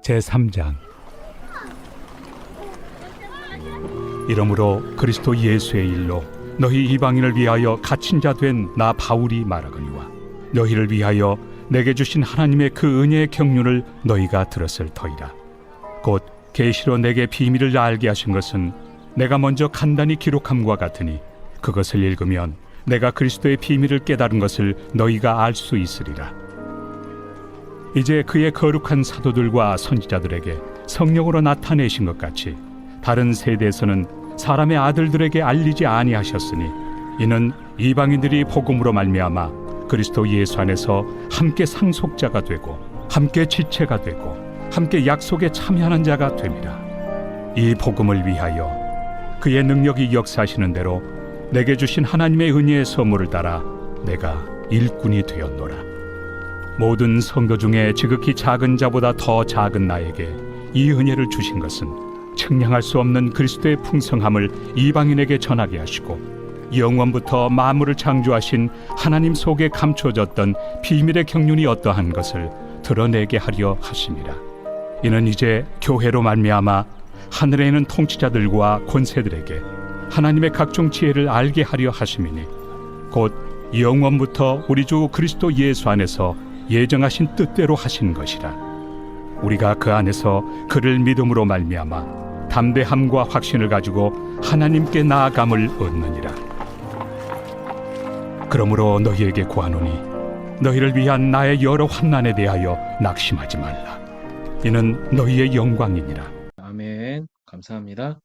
제3장. 이러므로 그리스도 예수의 일로 너희 이방인을 위하여 갇힌 자 된 나 바울이 말하거니와 너희를 위하여 내게 주신 하나님의 그 은혜의 경륜을 너희가 들었을 터이라. 곧 계시로 내게 비밀을 알게 하신 것은 내가 먼저 간단히 기록함과 같으니 그것을 읽으면 내가 그리스도의 비밀을 깨달은 것을 너희가 알 수 있으리라. 이제 그의 거룩한 사도들과 선지자들에게 성령으로 나타내신 것 같이 다른 세대에서는 사람의 아들들에게 알리지 아니하셨으니 이는 이방인들이 복음으로 말미암아 그리스도 예수 안에서 함께 상속자가 되고 함께 지체가 되고 함께 약속에 참여하는 자가 됨이라. 이 복음을 위하여 그의 능력이 역사하시는 대로 내게 주신 하나님의 은혜의 선물을 따라 내가 일꾼이 되었노라. 모든 성도 중에 지극히 작은 자보다 더 작은 나에게 이 은혜를 주신 것은 측량할 수 없는 그리스도의 풍성함을 이방인에게 전하게 하시고 영원부터 만물을 창조하신 하나님 속에 감춰졌던 비밀의 경륜이 어떠한 것을 드러내게 하려 하심이라. 이는 이제 교회로 말미암아 하늘에 있는 통치자들과 권세들에게 하나님의 각종 지혜를 알게 하려 하심이니 곧 영원부터 우리 주 그리스도 예수 안에서 예정하신 뜻대로 하신 것이라. 우리가 그 안에서 그를 믿음으로 말미암아 담대함과 확신을 가지고 하나님께 나아감을 얻느니라. 그러므로 너희에게 구하노니 너희를 위한 나의 여러 환난에 대하여 낙심하지 말라. 이는 너희의 영광이니라. 아멘. 감사합니다.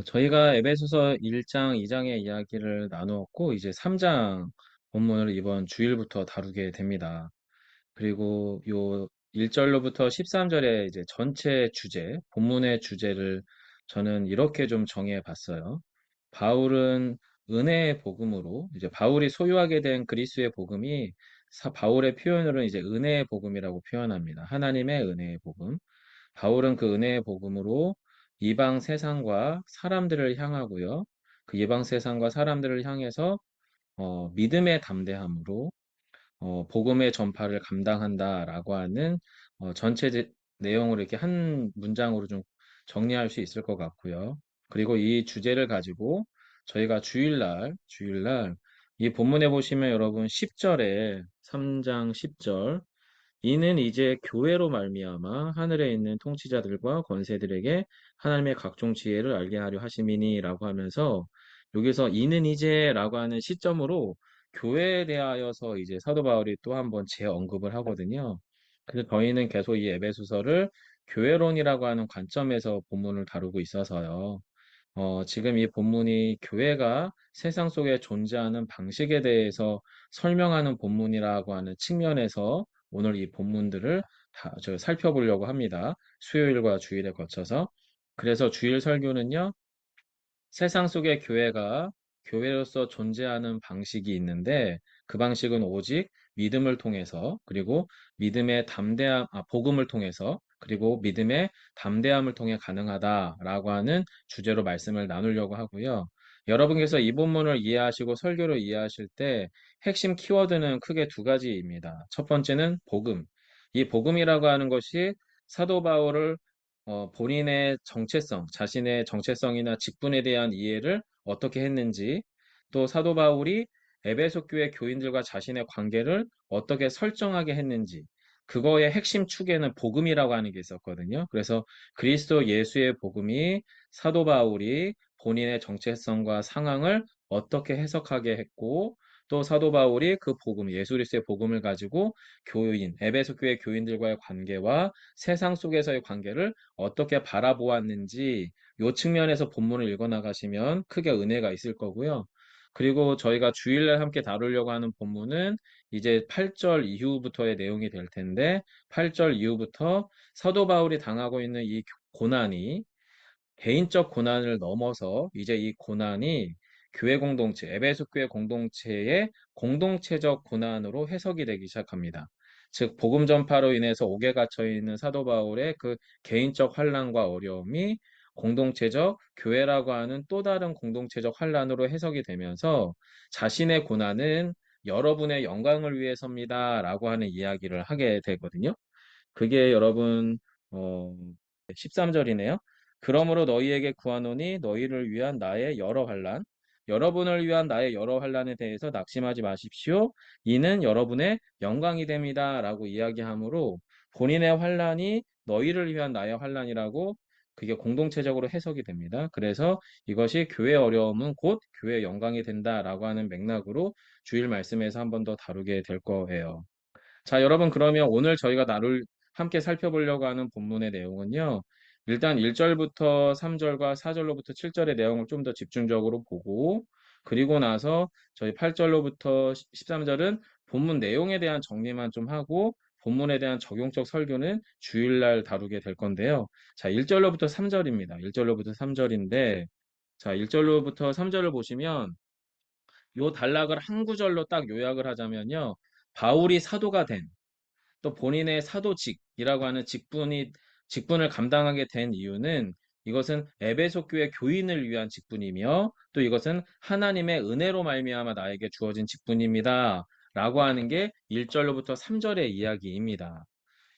저희가 에베소서 1장, 2장의 이야기를 나누었고, 이제 3장 본문을 이번 주일부터 다루게 됩니다. 그리고 요 1절로부터 13절의 이제 전체 주제, 본문의 주제를 저는 이렇게 좀 정해 봤어요. 바울은 은혜의 복음으로, 이제 바울이 소유하게 된 그리스도의 복음이 바울의 표현으로는 이제 은혜의 복음이라고 표현합니다. 하나님의 은혜의 복음. 바울은 그 은혜의 복음으로 이방 세상과 사람들을 향하고요. 그 이방 세상과 사람들을 향해서 믿음의 담대함으로 복음의 전파를 감당한다라고 하는 전체 내용을 이렇게 한 문장으로 좀 정리할 수 있을 것 같고요. 그리고 이 주제를 가지고 저희가 주일날 이 본문에 보시면 여러분 10절에 3장 10절 이는 이제 교회로 말미암아 하늘에 있는 통치자들과 권세들에게 하나님의 각종 지혜를 알게 하려 하심이니라고 하면서 여기서 이는 이제라고 하는 시점으로 교회에 대하여서 이제 사도 바울이 또 한번 재언급을 하거든요. 그래서 저희는 계속 이 에베소서를 교회론이라고 하는 관점에서 본문을 다루고 있어서요. 지금 이 본문이 교회가 세상 속에 존재하는 방식에 대해서 설명하는 본문이라고 하는 측면에서 오늘 이 본문들을 다 살펴보려고 합니다. 수요일과 주일에 거쳐서. 그래서 주일 설교는요, 세상 속의 교회가 교회로서 존재하는 방식이 있는데 그 방식은 오직 믿음을 통해서 그리고 믿음의 담대함, 복음을 통해서 그리고 믿음의 담대함을 통해 가능하다라고 하는 주제로 말씀을 나누려고 하고요. 여러분께서 이 본문을 이해하시고 설교를 이해하실 때 핵심 키워드는 크게 두 가지입니다. 첫 번째는 복음. 이 복음이라고 하는 것이 사도 바울을 본인의 정체성, 자신의 정체성이나 직분에 대한 이해를 어떻게 했는지, 또 사도 바울이 에베소 교회 교인들과 자신의 관계를 어떻게 설정하게 했는지, 그거의 핵심 축에는 복음이라고 하는 게 있었거든요. 그래서 그리스도 예수의 복음이 사도 바울이 본인의 정체성과 상황을 어떻게 해석하게 했고, 또 사도 바울이 그 복음, 예수 그리스도의 복음을 가지고 에베소 교회 교인들과의 관계와 세상 속에서의 관계를 어떻게 바라보았는지 요 측면에서 본문을 읽어 나가시면 크게 은혜가 있을 거고요. 그리고 저희가 주일날 함께 다루려고 하는 본문은 이제 8절 이후부터의 내용이 될 텐데 8절 이후부터 사도 바울이 당하고 있는 이 고난이 개인적 고난을 넘어서 이제 이 고난이 교회 공동체, 에베소 교회 공동체의 공동체적 고난으로 해석이 되기 시작합니다. 즉 복음 전파로 인해서 옥에 갇혀 있는 사도 바울의 그 개인적 환난과 어려움이 공동체적 교회라고 하는 또 다른 공동체적 환난으로 해석이 되면서 자신의 고난은 여러분의 영광을 위해서입니다라고 하는 이야기를 하게 되거든요. 그게 여러분 13절이네요. 그러므로 너희에게 구하노니 너희를 위한 나의 여러 환난, 여러분을 위한 나의 여러 환난에 대해서 낙심하지 마십시오. 이는 여러분의 영광이 됩니다. 라고 이야기하므로 본인의 환난이 너희를 위한 나의 환난이라고 그게 공동체적으로 해석이 됩니다. 그래서 이것이 교회 어려움은 곧 교회 영광이 된다라고 하는 맥락으로 주일 말씀에서 한 번 더 다루게 될 거예요. 자, 여러분, 그러면 오늘 저희가 함께 살펴보려고 하는 본문의 내용은요. 일단 1절부터 3절과 4절로부터 7절의 내용을 좀 더 집중적으로 보고, 그리고 나서 저희 8절로부터 13절은 본문 내용에 대한 정리만 좀 하고, 본문에 대한 적용적 설교는 주일날 다루게 될 건데요. 자, 1절로부터 3절입니다. 1절로부터 3절인데, 자, 1절로부터 3절을 보시면, 요 단락을 한 구절로 딱 요약을 하자면요. 바울이 사도가 된, 또 본인의 사도직이라고 하는 직분을 감당하게 된 이유는 이것은 에베소 교회 교인을 위한 직분이며 또 이것은 하나님의 은혜로 말미암아 나에게 주어진 직분입니다. 라고 하는 게 1절로부터 3절의 이야기입니다.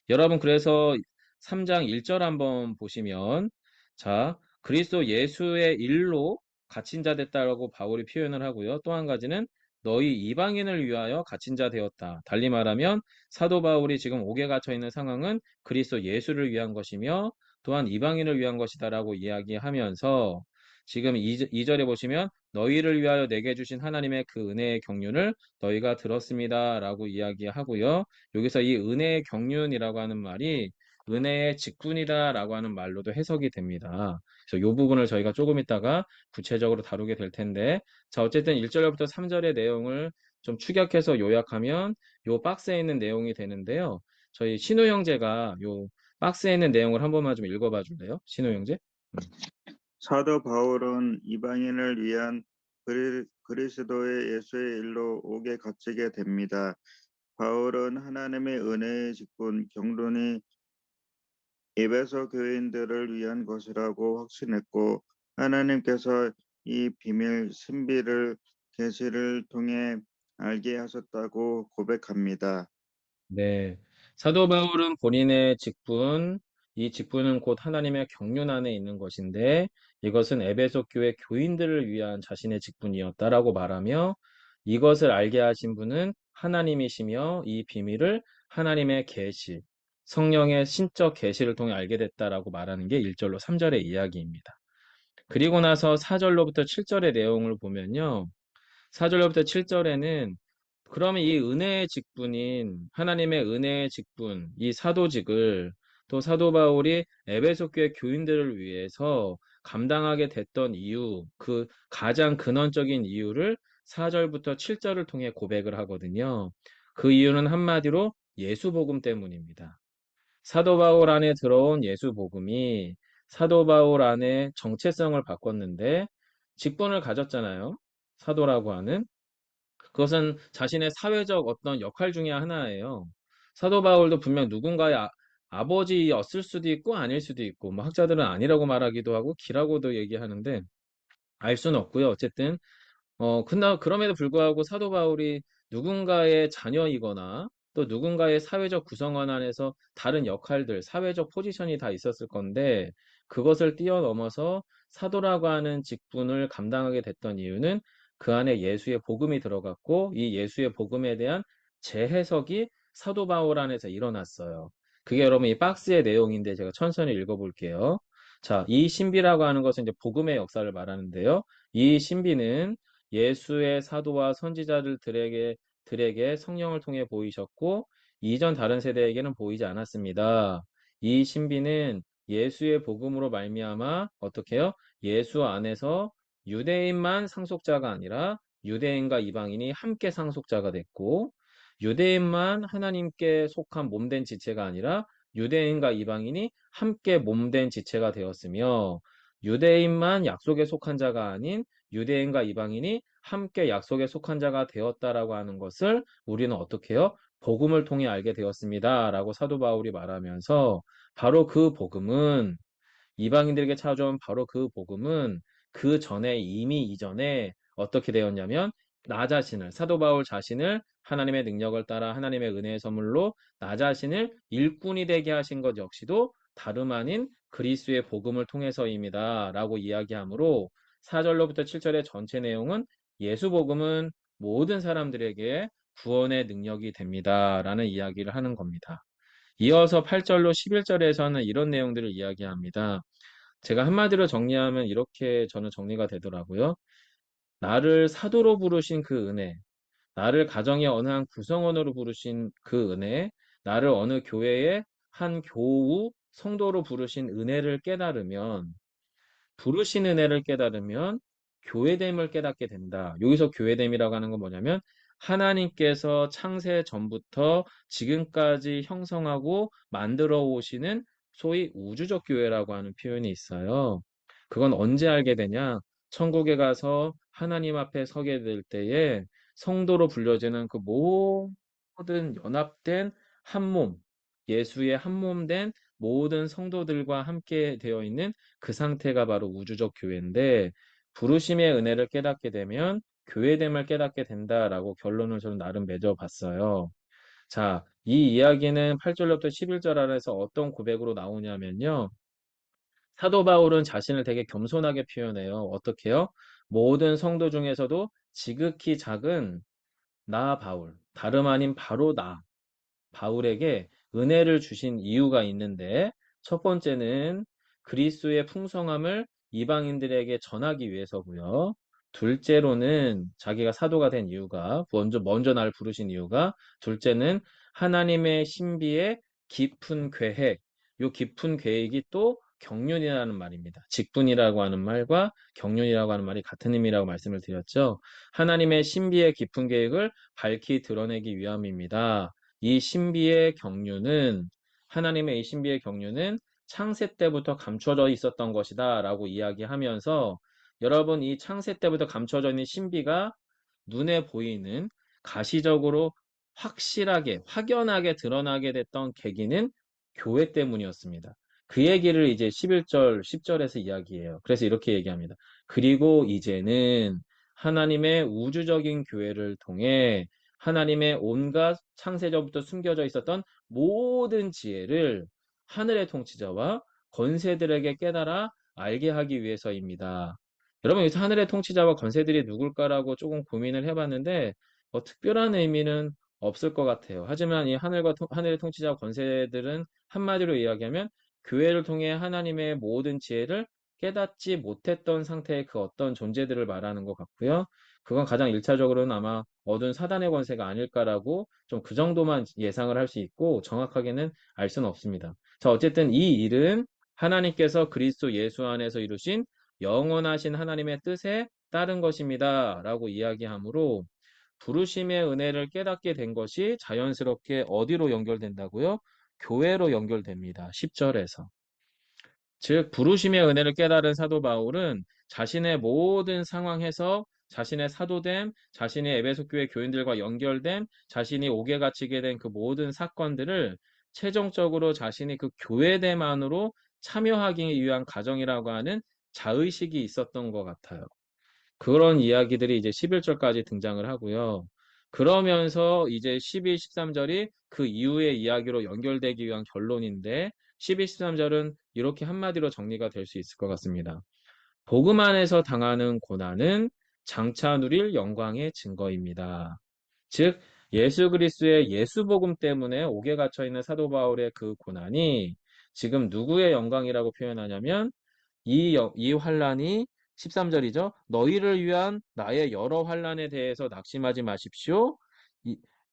여러분, 그래서 3장 1절 한번 보시면, 자, 그리스도 예수의 일로 갇힌 자 됐다라고 바울이 표현을 하고요. 또 한 가지는 너희 이방인을 위하여 갇힌 자 되었다. 달리 말하면 사도 바울이 지금 옥에 갇혀 있는 상황은 그리스도 예수를 위한 것이며 또한 이방인을 위한 것이다라고 이야기하면서 지금 2절에 보시면 너희를 위하여 내게 주신 하나님의 그 은혜의 경륜을 너희가 들었습니다라고 이야기하고요. 여기서 이 은혜의 경륜이라고 하는 말이 은혜의 직분이다라고 하는 말로도 해석이 됩니다. 그래서 이 부분을 저희가 조금 있다가 구체적으로 다루게 될 텐데, 자, 어쨌든 1절부터 3절의 내용을 좀 축약해서 요약하면 요 박스에 있는 내용이 되는데요. 저희 신우 형제가 요 박스에 있는 내용을 한 번만 좀 읽어봐 줄래요? 신우 형제? 사도 바울은 이방인을 위한 그리스도의 예수의 일로 옥에 갇히게 됩니다. 바울은 하나님의 은혜의 직분 경륜이 에베소 교인들을 위한 것이라고 확신했고 하나님께서 이 비밀 신비를 계시를 통해 알게 하셨다고 고백합니다. 네. 사도 바울은 본인의 직분, 이 직분은 곧 하나님의 경륜 안에 있는 것인데 이것은 에베소 교회 교인들을 위한 자신의 직분이었다라고 말하며 이것을 알게 하신 분은 하나님이시며 이 비밀을 하나님의 계시, 성령의 신적 계시를 통해 알게 됐다라고 말하는 게 1절로 3절의 이야기입니다. 그리고 나서 4절로부터 7절의 내용을 보면요. 4절로부터 7절에는 그러면 이 은혜의 직분인 하나님의 은혜의 직분, 이 사도직을 또 사도 바울이 에베소 교회 교인들을 위해서 감당하게 됐던 이유, 그 가장 근원적인 이유를 4절부터 7절을 통해 고백을 하거든요. 그 이유는 한마디로 예수 복음 때문입니다. 사도 바울 안에 들어온 예수 복음이 사도 바울 안에 정체성을 바꿨는데 직분을 가졌잖아요. 사도라고 하는. 그것은 자신의 사회적 어떤 역할 중에 하나예요. 사도 바울도 분명 누군가의 아버지였을 수도 있고 아닐 수도 있고 뭐 학자들은 아니라고 말하기도 하고 기라고도 얘기하는데 알 수는 없고요. 어쨌든 그럼에도 불구하고 사도 바울이 누군가의 자녀이거나 또 누군가의 사회적 구성원 안에서 다른 역할들, 사회적 포지션이 다 있었을 건데 그것을 뛰어넘어서 사도라고 하는 직분을 감당하게 됐던 이유는 그 안에 예수의 복음이 들어갔고 이 예수의 복음에 대한 재해석이 사도 바울 안에서 일어났어요. 그게 여러분 이 박스의 내용인데 제가 천천히 읽어볼게요. 자, 이 신비라고 하는 것은 이제 복음의 역사를 말하는데요. 이 신비는 예수의 사도와 선지자들에게 성령을 통해 보이셨고 이전 다른 세대에게는 보이지 않았습니다. 이 신비는 예수의 복음으로 말미암아 어떻게 해요? 예수 안에서 유대인만 상속자가 아니라 유대인과 이방인이 함께 상속자가 됐고 유대인만 하나님께 속한 몸된 지체가 아니라 유대인과 이방인이 함께 몸된 지체가 되었으며 유대인만 약속에 속한 자가 아닌 유대인과 이방인이 함께 약속에 속한 자가 되었다라고 하는 것을 우리는 어떻게 해요? 복음을 통해 알게 되었습니다. 라고 사도 바울이 말하면서 바로 그 복음은 이방인들에게 찾아온 바로 그 복음은 그 전에 이미 이전에 어떻게 되었냐면 나 자신을, 사도 바울 자신을 하나님의 능력을 따라 하나님의 은혜의 선물로 나 자신을 일꾼이 되게 하신 것 역시도 다름 아닌 그리스도의 복음을 통해서입니다. 라고 이야기하므로 4절로부터 7절의 전체 내용은 예수 복음은 모든 사람들에게 구원의 능력이 됩니다. 라는 이야기를 하는 겁니다. 이어서 8절로 11절에서는 이런 내용들을 이야기합니다. 제가 한마디로 정리하면 이렇게 저는 정리가 되더라고요. 나를 사도로 부르신 그 은혜, 나를 가정의 어느 한 구성원으로 부르신 그 은혜, 나를 어느 교회의 한 교우 성도로 부르신 은혜를 깨달으면, 부르신 은혜를 깨달으면 교회됨을 깨닫게 된다. 여기서 교회됨이라고 하는 건 뭐냐면 하나님께서 창세 전부터 지금까지 형성하고 만들어 오시는 소위 우주적 교회라고 하는 표현이 있어요. 그건 언제 알게 되냐? 천국에 가서 하나님 앞에 서게 될 때에 성도로 불려지는 그 모든 연합된 한 몸, 예수의 한 몸 된 모든 성도들과 함께 되어 있는 그 상태가 바로 우주적 교회인데 부르심의 은혜를 깨닫게 되면 교회됨을 깨닫게 된다라고 결론을 저는 나름 맺어봤어요. 자, 이 이야기는 8절부터 11절 아래에서 어떤 고백으로 나오냐면요. 사도 바울은 자신을 되게 겸손하게 표현해요. 어떻게요? 모든 성도 중에서도 지극히 작은 나 바울, 다름 아닌 바로 나, 바울에게 은혜를 주신 이유가 있는데 첫 번째는 그리스도의 풍성함을 이방인들에게 전하기 위해서고요. 둘째로는 자기가 사도가 된 이유가 먼저 나를 부르신 이유가 둘째는 하나님의 신비의 깊은 계획. 요 깊은 계획이 또 경륜이라는 말입니다. 직분이라고 하는 말과 경륜이라고 하는 말이 같은 의미라고 말씀을 드렸죠. 하나님의 신비의 깊은 계획을 밝히 드러내기 위함입니다. 이 신비의 경륜은 하나님의 이 신비의 경륜은 창세 때부터 감춰져 있었던 것이다 라고 이야기하면서 여러분 이 창세 때부터 감춰져 있는 신비가 눈에 보이는 가시적으로 확실하게 확연하게 드러나게 됐던 계기는 교회 때문이었습니다. 그 얘기를 이제 11절, 10절에서 이야기해요. 그래서 이렇게 얘기합니다. 그리고 이제는 하나님의 우주적인 교회를 통해 하나님의 온갖 창세전부터 숨겨져 있었던 모든 지혜를 하늘의 통치자와 권세들에게 깨달아 알게 하기 위해서입니다. 여러분, 여기서 하늘의 통치자와 권세들이 누굴까라고 조금 고민을 해봤는데, 특별한 의미는 없을 것 같아요. 하지만 이 하늘의 통치자와 권세들은 한마디로 이야기하면 교회를 통해 하나님의 모든 지혜를 깨닫지 못했던 상태의 그 어떤 존재들을 말하는 것 같고요. 그건 가장 일차적으로는 아마 어두운 사단의 권세가 아닐까라고 좀 그 정도만 예상을 할 수 있고 정확하게는 알 수는 없습니다. 자, 어쨌든 이 일은 하나님께서 그리스도 예수 안에서 이루신 영원하신 하나님의 뜻에 따른 것입니다. 라고 이야기하므로 부르심의 은혜를 깨닫게 된 것이 자연스럽게 어디로 연결된다고요? 교회로 연결됩니다. 10절에서. 즉 부르심의 은혜를 깨달은 사도 바울은 자신의 모든 상황에서 자신의 사도됨, 자신의 에베소 교회 교인들과 연결된 자신이 옥에 갇히게 된 그 모든 사건들을 최종적으로 자신이 그 교회됨 안으로 참여하기 위한 과정이라고 하는 자의식이 있었던 것 같아요. 그런 이야기들이 이제 11절까지 등장을 하고요. 그러면서 이제 12, 13절이 그 이후의 이야기로 연결되기 위한 결론인데 12, 13절은 이렇게 한마디로 정리가 될 수 있을 것 같습니다. 복음 안에서 당하는 고난은 장차 누릴 영광의 증거입니다. 즉 예수 그리스도의 예수 복음 때문에 옥에 갇혀 있는 사도 바울의 그 고난이 지금 누구의 영광이라고 표현하냐면 이 환란이 13절이죠. 너희를 위한 나의 여러 환란에 대해서 낙심하지 마십시오.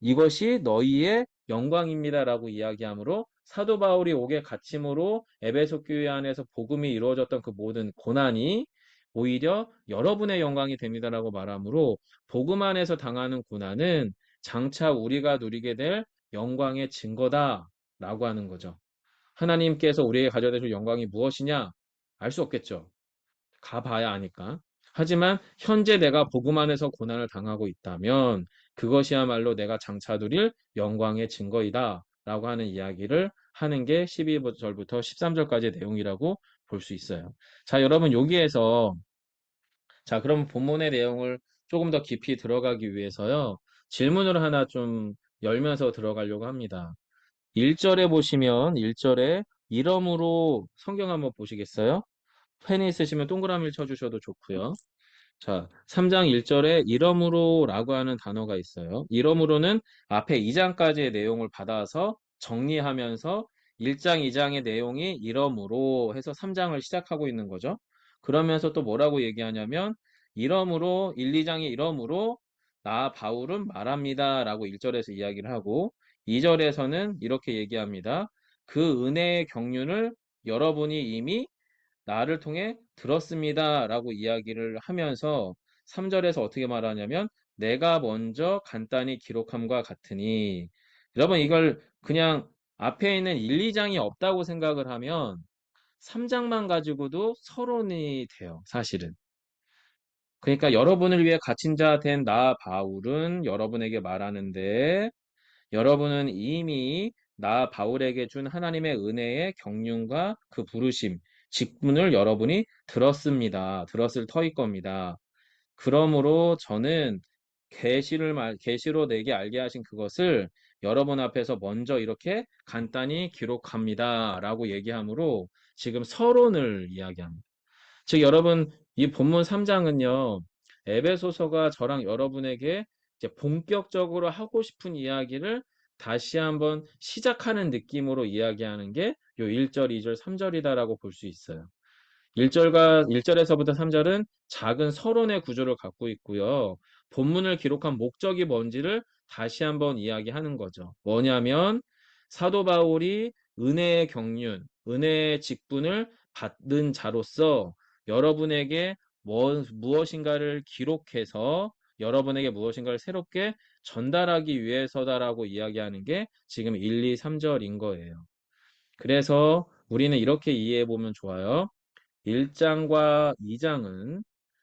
이것이 너희의 영광입니다라고 이야기하므로 사도 바울이 옥에 갇힘으로 에베소 교회 안에서 복음이 이루어졌던 그 모든 고난이 오히려 여러분의 영광이 됩니다라고 말하므로 복음 안에서 당하는 고난은 장차 우리가 누리게 될 영광의 증거다라고 하는 거죠. 하나님께서 우리에게 가져다 주실 영광이 무엇이냐? 알 수 없겠죠. 가봐야 아니까. 하지만 현재 내가 복음 안에서 고난을 당하고 있다면 그것이야말로 내가 장차 누릴 영광의 증거이다 라고 하는 이야기를 하는 게 12절부터 13절까지의 내용이라고 볼 수 있어요. 자, 여러분 여기에서 자, 그럼 본문의 내용을 조금 더 깊이 들어가기 위해서요. 질문을 하나 좀 열면서 들어가려고 합니다. 1절에 보시면 1절에 이러므로 성경 한번 보시겠어요? 펜이 있으시면 동그라미를 쳐주셔도 좋고요. 자, 3장 1절에 이러므로라고 하는 단어가 있어요. 이러므로는 앞에 2장까지의 내용을 받아서 정리하면서 1장, 2장의 내용이 이러므로 해서 3장을 시작하고 있는 거죠. 그러면서 또 뭐라고 얘기하냐면 이러므로 1, 2장이 이러므로 나 바울은 말합니다 라고 1절에서 이야기를 하고 2절에서는 이렇게 얘기합니다. 그 은혜의 경륜을 여러분이 이미 나를 통해 들었습니다. 라고 이야기를 하면서 3절에서 어떻게 말하냐면 내가 먼저 간단히 기록함과 같으니 여러분 이걸 그냥 앞에 있는 1, 2장이 없다고 생각을 하면 3장만 가지고도 서론이 돼요. 사실은. 그러니까 여러분을 위해 갇힌 자 된 나 바울은 여러분에게 말하는데 여러분은 이미 나 바울에게 준 하나님의 은혜의 경륜과 그 부르심, 직분을 여러분이 들었습니다. 들었을 터일 겁니다. 그러므로 저는 계시로 내게 알게 하신 그것을 여러분 앞에서 먼저 이렇게 간단히 기록합니다. 라고 얘기하므로 지금 서론을 이야기합니다. 즉 여러분 이 본문 3장은요. 에베소서가 저랑 여러분에게 이제 본격적으로 하고 싶은 이야기를 다시 한번 시작하는 느낌으로 이야기하는 게 요 1절, 2절, 3절이다라고 볼 수 있어요. 1절에서부터 3절은 작은 서론의 구조를 갖고 있고요. 본문을 기록한 목적이 뭔지를 다시 한번 이야기하는 거죠. 뭐냐면 사도 바울이 은혜의 경륜, 은혜의 직분을 받는 자로서 여러분에게 무엇인가를 기록해서 여러분에게 무엇인가를 새롭게 전달하기 위해서다라고 이야기하는 게 지금 1, 2, 3절인 거예요. 그래서 우리는 이렇게 이해해 보면 좋아요. 1장과 2장은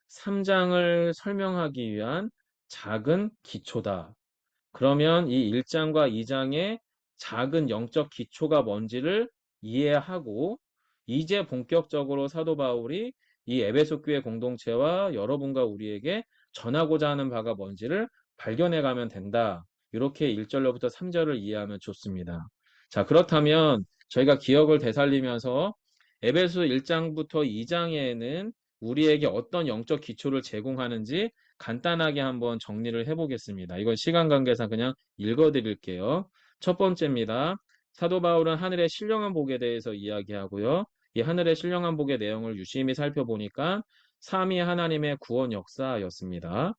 3장을 설명하기 위한 작은 기초다. 그러면 이 1장과 2장의 작은 영적 기초가 뭔지를 이해하고 이제 본격적으로 사도 바울이 이 에베소 교회 공동체와 여러분과 우리에게 전하고자 하는 바가 뭔지를 발견해 가면 된다. 이렇게 1절로부터 3절을 이해하면 좋습니다. 자, 그렇다면 저희가 기억을 되살리면서 에베소 1장부터 2장에는 우리에게 어떤 영적 기초를 제공하는지 간단하게 한번 정리를 해보겠습니다. 이건 시간 관계상 그냥 읽어드릴게요. 첫 번째입니다. 사도 바울은 하늘의 신령한 복에 대해서 이야기하고요. 이 하늘의 신령한 복의 내용을 유심히 살펴보니까 삼위 하나님의 구원 역사였습니다.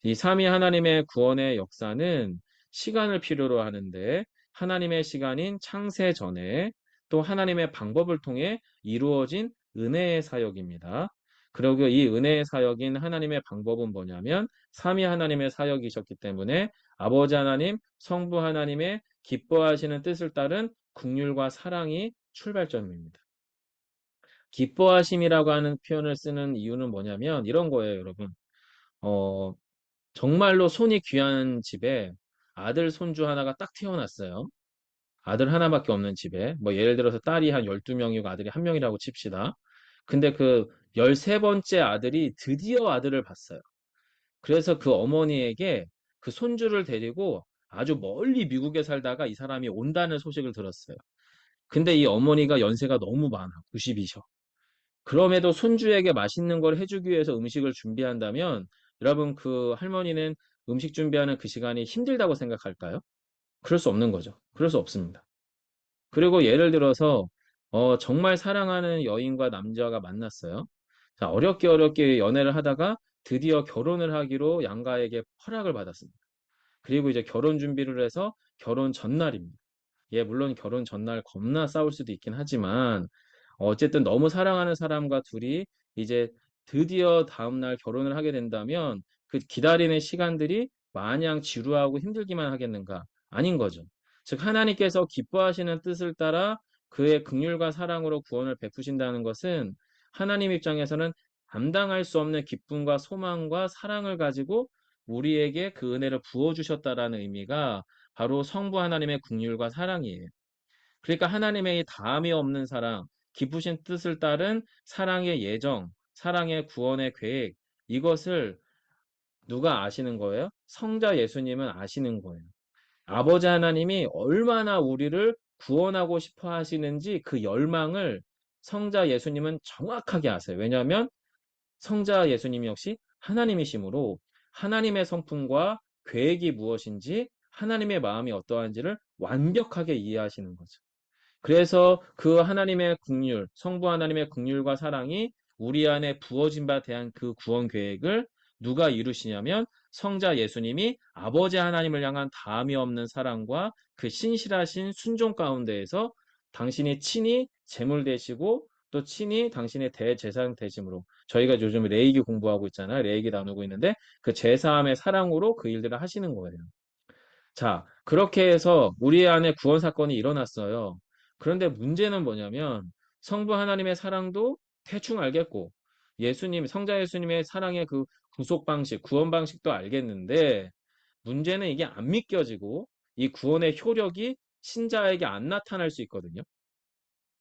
이 삼위 하나님의 구원의 역사는 시간을 필요로 하는데 하나님의 시간인 창세 전에 또 하나님의 방법을 통해 이루어진 은혜의 사역입니다. 그리고 이 은혜의 사역인 하나님의 방법은 뭐냐면 삼위 하나님의 사역이셨기 때문에 아버지 하나님, 성부 하나님의 기뻐하시는 뜻을 따른 긍휼과 사랑이 출발점입니다. 기뻐하심이라고 하는 표현을 쓰는 이유는 뭐냐면 이런 거예요, 여러분. 어, 정말로 손이 귀한 집에 아들, 손주 하나가 딱 태어났어요. 아들 하나밖에 없는 집에. 뭐 예를 들어서 딸이 한 12명이고 아들이 1명이라고 칩시다. 근데 그 13번째 아들이 드디어 아들을 봤어요. 그래서 그 어머니에게 그 손주를 데리고 아주 멀리 미국에 살다가 이 사람이 온다는 소식을 들었어요. 근데 이 어머니가 연세가 너무 많아. 90이셔. 그럼에도 손주에게 맛있는 걸 해주기 위해서 음식을 준비한다면 여러분 그 할머니는 음식 준비하는 그 시간이 힘들다고 생각할까요? 그럴 수 없는 거죠. 그럴 수 없습니다. 그리고 예를 들어서 정말 사랑하는 여인과 남자가 만났어요. 자, 어렵게 연애를 하다가 드디어 결혼을 하기로 양가에게 허락을 받았습니다. 그리고 이제 결혼 준비를 해서 결혼 전날입니다. 예, 물론 결혼 전날 겁나 싸울 수도 있긴 하지만 어쨌든 너무 사랑하는 사람과 둘이 이제 드디어 다음날 결혼을 하게 된다면 그 기다리는 시간들이 마냥 지루하고 힘들기만 하겠는가? 아닌 거죠. 즉 하나님께서 기뻐하시는 뜻을 따라 그의 긍휼과 사랑으로 구원을 베푸신다는 것은 하나님 입장에서는 감당할 수 없는 기쁨과 소망과 사랑을 가지고 우리에게 그 은혜를 부어 주셨다라는 의미가 바로 성부 하나님의 긍휼과 사랑이에요. 그러니까 하나님의 이 다함이 없는 사랑, 기쁘신 뜻을 따른 사랑의 예정, 사랑의 구원의 계획, 이것을 누가 아시는 거예요? 성자 예수님은 아시는 거예요. 아버지 하나님이 얼마나 우리를 구원하고 싶어 하시는지 그 열망을 성자 예수님은 정확하게 아세요. 왜냐하면 성자 예수님 역시 하나님이시므로 하나님의 성품과 계획이 무엇인지 하나님의 마음이 어떠한지를 완벽하게 이해하시는 거죠. 그래서 그 하나님의 긍휼, 성부 하나님의 긍휼과 사랑이 우리 안에 부어진 바 대한 그 구원 계획을 누가 이루시냐면 성자 예수님이 아버지 하나님을 향한 다함이 없는 사랑과 그 신실하신 순종 가운데에서 당신이 친히 제물 되시고 또 친히 당신의 대제사장 되심으로 저희가 요즘 레이기 공부하고 있잖아요. 레이기 나누고 있는데 그 제사함의 사랑으로 그 일들을 하시는 거예요. 자, 그렇게 해서 우리 안에 구원 사건이 일어났어요. 그런데 문제는 뭐냐면 성부 하나님의 사랑도 대충 알겠고 예수님, 성자 예수님의 사랑의 그 구속 방식, 구원 방식도 알겠는데 문제는 이게 안 믿겨지고 이 구원의 효력이 신자에게 안 나타날 수 있거든요.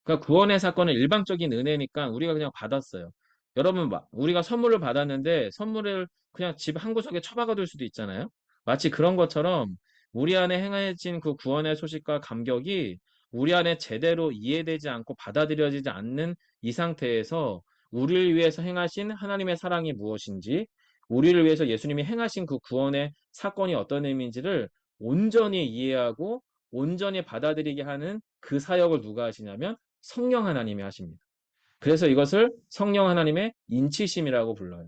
그러니까 구원의 사건은 일방적인 은혜니까 우리가 그냥 받았어요. 여러분, 우리가 선물을 받았는데 선물을 그냥 집 한 구석에 처박아 둘 수도 있잖아요. 마치 그런 것처럼 우리 안에 행해진 그 구원의 소식과 감격이 우리 안에 제대로 이해되지 않고 받아들여지지 않는 이 상태에서 우리를 위해서 행하신 하나님의 사랑이 무엇인지, 우리를 위해서 예수님이 행하신 그 구원의 사건이 어떤 의미인지를 온전히 이해하고 온전히 받아들이게 하는 그 사역을 누가 하시냐면 성령 하나님이 하십니다. 그래서 이것을 성령 하나님의 인치심이라고 불러요.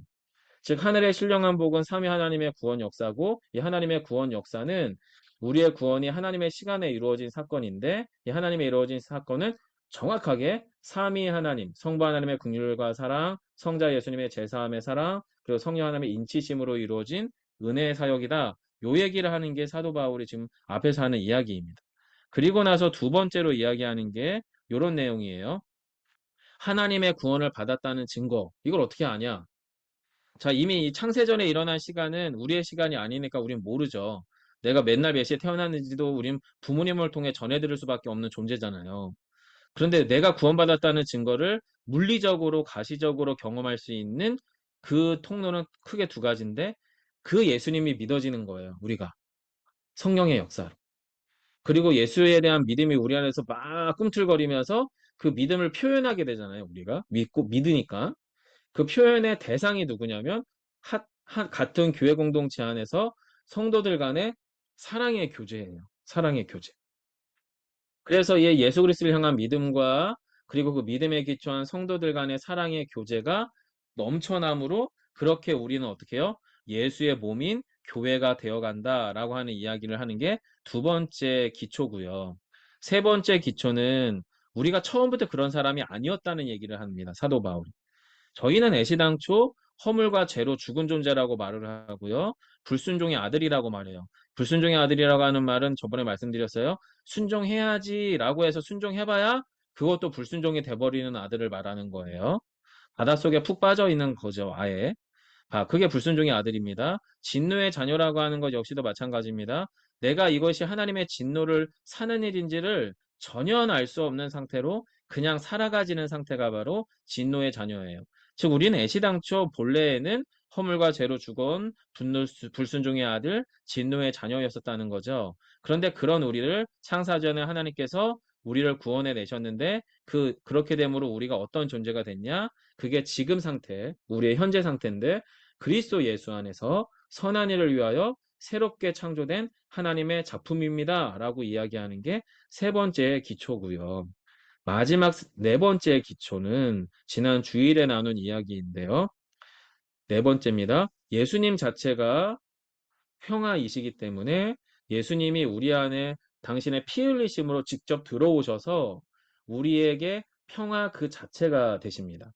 즉 하늘의 신령한 복은 삼위 하나님의 구원 역사고 이 하나님의 구원 역사는 우리의 구원이 하나님의 시간에 이루어진 사건인데 이 하나님의 이루어진 사건은 정확하게 삼위 하나님, 성부 하나님의 긍휼과 사랑, 성자 예수님의 제사함의 사랑, 그리고 성령 하나님의 인치심으로 이루어진 은혜의 사역이다. 요 얘기를 하는 게 사도 바울이 지금 앞에서 하는 이야기입니다. 그리고 나서 두 번째로 이야기하는 게 이런 내용이에요. 하나님의 구원을 받았다는 증거. 이걸 어떻게 아냐? 자, 이미 이 창세전에 일어난 시간은 우리의 시간이 아니니까 우린 모르죠. 내가 맨날 몇 시에 태어났는지도 우린 부모님을 통해 전해 들을 수밖에 없는 존재잖아요. 그런데 내가 구원받았다는 증거를 물리적으로, 가시적으로 경험할 수 있는 그 통로는 크게 두 가지인데 그 예수님이 믿어지는 거예요, 우리가. 성령의 역사로. 그리고 예수에 대한 믿음이 우리 안에서 막 꿈틀거리면서 그 믿음을 표현하게 되잖아요, 우리가. 믿으니까. 그 표현의 대상이 누구냐면 같은 교회 공동체 안에서 성도들 간의 사랑의 교제예요. 사랑의 교제. 그래서 이 예수 그리스도를 향한 믿음과 그리고 그 믿음에 기초한 성도들 간의 사랑의 교제가 넘쳐남으로 그렇게 우리는 어떻게 해요? 예수의 몸인 교회가 되어간다라고 하는 이야기를 하는 게 두 번째 기초고요. 세 번째 기초는 우리가 처음부터 그런 사람이 아니었다는 얘기를 합니다. 사도 바울이. 저희는 애시당초 허물과 죄로 죽은 존재라고 말을 하고요. 불순종의 아들이라고 말해요. 불순종의 아들이라고 하는 말은 저번에 말씀드렸어요. 순종해야지라고 해서 순종해봐야 그것도 불순종이 돼버리는 아들을 말하는 거예요. 바닷속에 푹 빠져 있는 거죠, 아예. 그게 불순종의 아들입니다. 진노의 자녀라고 하는 것 역시도 마찬가지입니다. 내가 이것이 하나님의 진노를 사는 일인지를 전혀 알 수 없는 상태로 그냥 살아가지는 상태가 바로 진노의 자녀예요. 즉 우리는 애시당초 본래에는 허물과 죄로 죽어온 불순종의 아들, 진노의 자녀였었다는 거죠. 그런데 그런 우리를 창사전에 하나님께서 우리를 구원해 내셨는데 그렇게 됨으로 우리가 어떤 존재가 됐냐? 그게 지금 상태, 우리의 현재 상태인데 그리스도 예수 안에서 선한 일을 위하여 새롭게 창조된 하나님의 작품입니다. 라고 이야기하는 게 세 번째 기초고요. 마지막 네 번째 기초는 지난 주일에 나눈 이야기인데요. 네 번째입니다. 예수님 자체가 평화이시기 때문에 예수님이 우리 안에 당신의 피 흘리심으로 직접 들어오셔서 우리에게 평화 그 자체가 되십니다.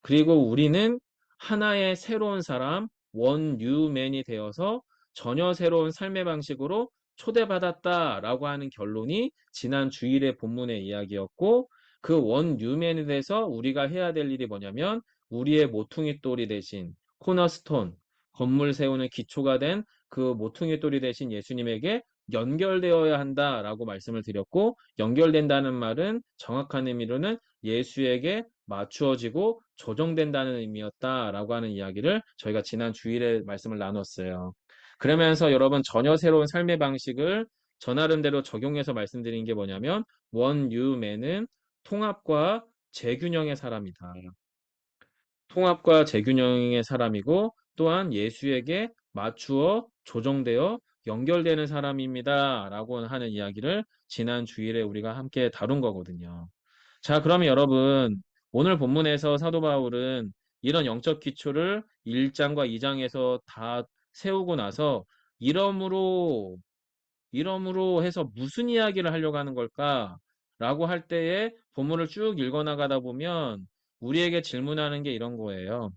그리고 우리는 하나의 새로운 사람, 원뉴맨이 되어서 전혀 새로운 삶의 방식으로 초대받았다라고 하는 결론이 지난 주일의 본문의 이야기였고 그 원뉴맨에 대해서 우리가 해야 될 일이 뭐냐면 우리의 모퉁이 돌이 대신 코너스톤, 건물 세우는 기초가 된 그 모퉁이 돌이 대신 예수님에게 연결되어야 한다라고 말씀을 드렸고 연결된다는 말은 정확한 의미로는 예수에게 맞추어지고 조정된다는 의미였다라고 하는 이야기를 저희가 지난 주일에 말씀을 나눴어요. 그러면서 여러분 전혀 새로운 삶의 방식을 저 나름대로 적용해서 말씀드린 게 뭐냐면 원유맨은 통합과 재균형의 사람이다. 통합과 재균형의 사람이고 또한 예수에게 맞추어 조정되어 연결되는 사람입니다. 라고 하는 이야기를 지난 주일에 우리가 함께 다룬 거거든요. 자, 그러면 여러분, 오늘 본문에서 사도 바울은 이런 영적 기초를 1장과 2장에서 다 세우고 나서 이러므로 해서 무슨 이야기를 하려고 하는 걸까? 라고 할 때에 본문을 쭉 읽어나가다 보면 우리에게 질문하는 게 이런 거예요.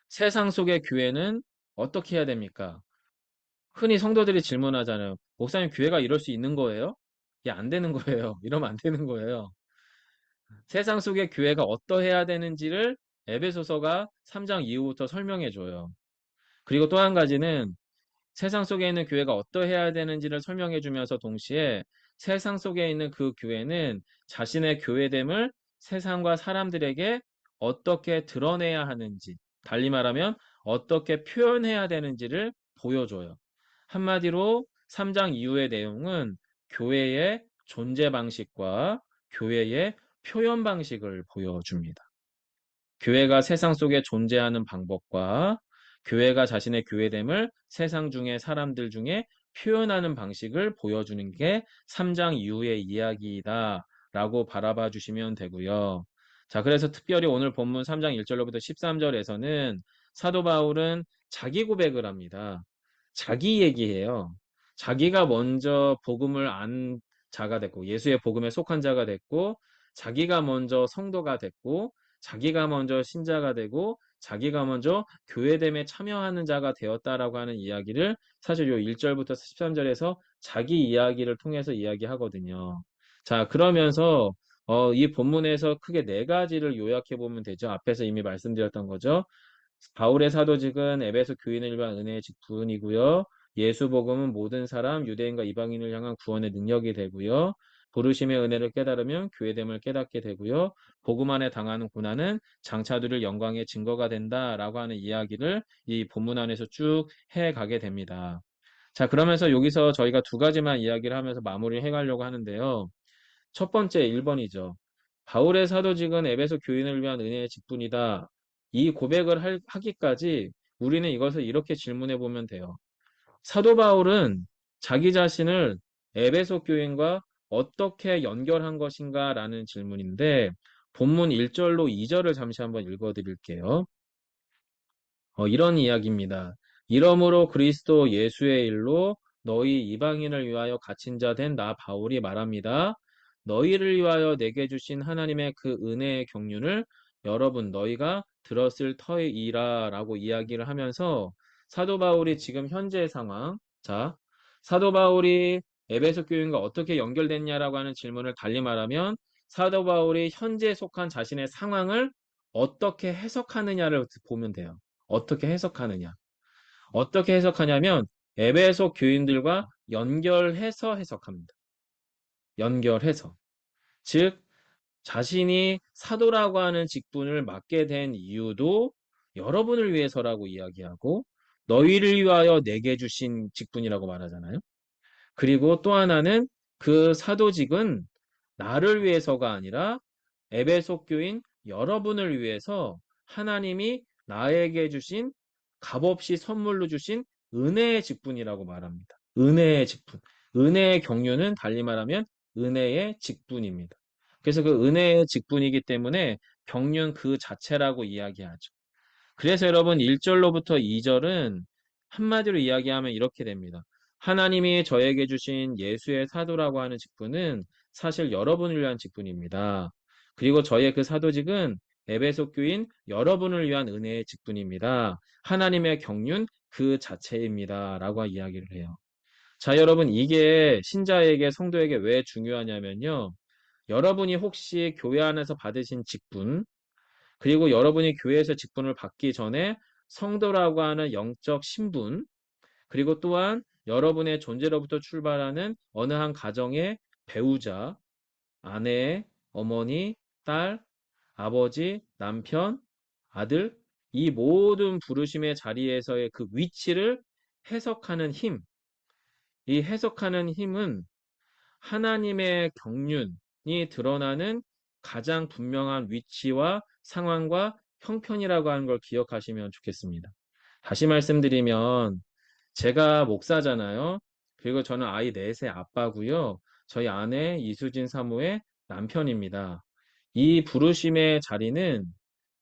세상 속의 교회는 어떻게 해야 됩니까? 흔히 성도들이 질문하잖아요. 목사님, 교회가 이럴 수 있는 거예요? 이게 안 되는 거예요. 이러면 안 되는 거예요. 세상 속의 교회가 어떠해야 되는지를 에베소서가 3장 이후부터 설명해 줘요. 그리고 또 한 가지는 세상 속에 있는 교회가 어떠해야 되는지를 설명해 주면서 동시에 세상 속에 있는 그 교회는 자신의 교회됨을 세상과 사람들에게 어떻게 드러내야 하는지, 달리 말하면 어떻게 표현해야 되는지를 보여줘요. 한마디로 3장 이후의 내용은 교회의 존재 방식과 교회의 표현 방식을 보여줍니다. 교회가 세상 속에 존재하는 방법과 교회가 자신의 교회됨을 세상 중에 사람들 중에 표현하는 방식을 보여주는 게 3장 이후의 이야기이다 라고 바라봐 주시면 되고요. 자, 그래서 특별히 오늘 본문 3장 1절로부터 13절에서는 사도 바울은 자기 고백을 합니다. 자기 얘기해요. 자기가 먼저 복음을 안 자가 됐고 예수의 복음에 속한 자가 됐고 자기가 먼저 성도가 됐고 자기가 먼저 신자가 되고 자기가 먼저 교회됨에 참여하는 자가 되었다라고 하는 이야기를 사실 요 1절부터 13절에서 자기 이야기를 통해서 이야기하거든요. 자, 그러면서 이 본문에서 크게 네 가지를 요약해 보면 되죠. 앞에서 이미 말씀드렸던 거죠. 바울의 사도직은 에베소 교인을 위한 은혜의 직분이고요. 예수 복음은 모든 사람, 유대인과 이방인을 향한 구원의 능력이 되고요. 부르심의 은혜를 깨달으면 교회됨을 깨닫게 되고요. 복음 안에 당하는 고난은 장차들을 영광의 증거가 된다라고 하는 이야기를 이 본문 안에서 쭉 해가게 됩니다. 자, 그러면서 여기서 저희가 두 가지만 이야기를 하면서 마무리해 가려고 하는데요. 첫 번째 1번이죠. 바울의 사도직은 에베소 교인을 위한 은혜의 직분이다. 이 고백을 하기까지 우리는 이것을 이렇게 질문해 보면 돼요. 사도 바울은 자기 자신을 에베소 교인과 어떻게 연결한 것인가 라는 질문인데 본문 1절로 2절을 잠시 한번 읽어 드릴게요. 이런 이야기입니다. 이러므로 그리스도 예수의 일로 너희 이방인을 위하여 갇힌 자 된 나 바울이 말합니다. 너희를 위하여 내게 주신 하나님의 그 은혜의 경륜을 여러분 너희가 들었을 터이라 라고 이야기를 하면서 사도 바울이 지금 현재 상황, 자, 사도 바울이 에베소 교인과 어떻게 연결됐냐라고 하는 질문을 달리 말하면 사도 바울이 현재 속한 자신의 상황을 어떻게 해석하느냐를 보면 돼요. 어떻게 해석하느냐. 어떻게 해석하냐면 에베소 교인들과 연결해서 해석합니다. 연결해서. 즉 자신이 사도라고 하는 직분을 맡게 된 이유도 여러분을 위해서라고 이야기하고 너희를 위하여 내게 주신 직분이라고 말하잖아요. 그리고 또 하나는 그 사도직은 나를 위해서가 아니라 에베소 교인 여러분을 위해서 하나님이 나에게 주신 값없이 선물로 주신 은혜의 직분이라고 말합니다. 은혜의 직분. 은혜의 경륜은 달리 말하면 은혜의 직분입니다. 그래서 그 은혜의 직분이기 때문에 경륜 그 자체라고 이야기하죠. 그래서 여러분 1절로부터 2절은 한마디로 이야기하면 이렇게 됩니다. 하나님이 저에게 주신 예수의 사도라고 하는 직분은 사실 여러분을 위한 직분입니다. 그리고 저의 그 사도직은 에베소 교인 여러분을 위한 은혜의 직분입니다. 하나님의 경륜 그 자체입니다. 라고 이야기를 해요. 자, 여러분 이게 신자에게 성도에게 왜 중요하냐면요. 여러분이 혹시 교회 안에서 받으신 직분 그리고 여러분이 교회에서 직분을 받기 전에 성도라고 하는 영적 신분, 그리고 또한 여러분의 존재로부터 출발하는 어느 한 가정의 배우자, 아내, 어머니, 딸, 아버지, 남편, 아들, 이 모든 부르심의 자리에서의 그 위치를 해석하는 힘, 이 해석하는 힘은 하나님의 경륜이 드러나는 가장 분명한 위치와 상황과 형편이라고 하는 걸 기억하시면 좋겠습니다. 다시 말씀드리면 제가 목사잖아요. 그리고 저는 아이 넷의 아빠고요. 저희 아내 이수진 사모의 남편입니다. 이 부르심의 자리는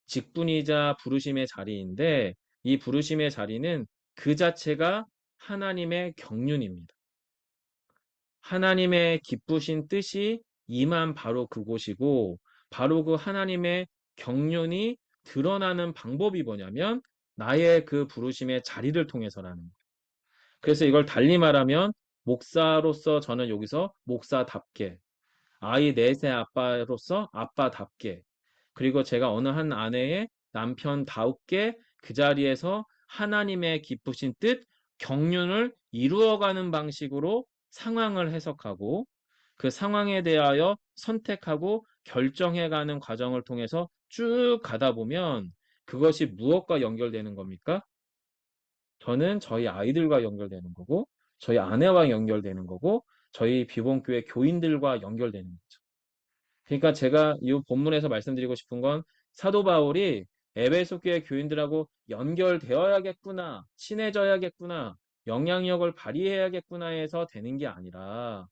직분이자 부르심의 자리인데 이 부르심의 자리는 그 자체가 하나님의 경륜입니다. 하나님의 기쁘신 뜻이 임한 바로 그곳이고 바로 그 하나님의 경륜이 드러나는 방법이 뭐냐면 나의 그 부르심의 자리를 통해서라는 거예요. 그래서 이걸 달리 말하면 목사로서 저는 여기서 목사답게 아이 넷의 아빠로서 아빠답게 그리고 제가 어느 한 아내의 남편다우게 그 자리에서 하나님의 기쁘신 뜻, 경륜을 이루어가는 방식으로 상황을 해석하고 그 상황에 대하여 선택하고 결정해가는 과정을 통해서 쭉 가다 보면 그것이 무엇과 연결되는 겁니까? 저는 저희 아이들과 연결되는 거고 저희 아내와 연결되는 거고 저희 비본교회 교인들과 연결되는 거죠. 그러니까 제가 이 본문에서 말씀드리고 싶은 건 사도 바울이 에베소 교회 교인들하고 연결되어야겠구나, 친해져야겠구나, 영향력을 발휘해야겠구나 해서 되는 게 아니라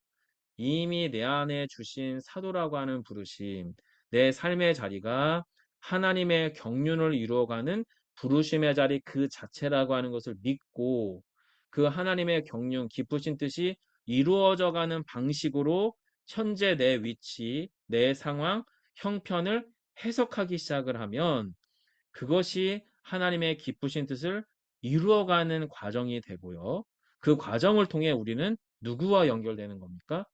이미 내 안에 주신 사도라고 하는 부르심, 내 삶의 자리가 하나님의 경륜을 이루어가는 부르심의 자리 그 자체라고 하는 것을 믿고 그 하나님의 경륜, 기쁘신 뜻이 이루어져 가는 방식으로 현재 내 위치, 내 상황, 형편을 해석하기 시작을 하면 그것이 하나님의 기쁘신 뜻을 이루어가는 과정이 되고요. 그 과정을 통해 우리는 누구와 연결되는 겁니까?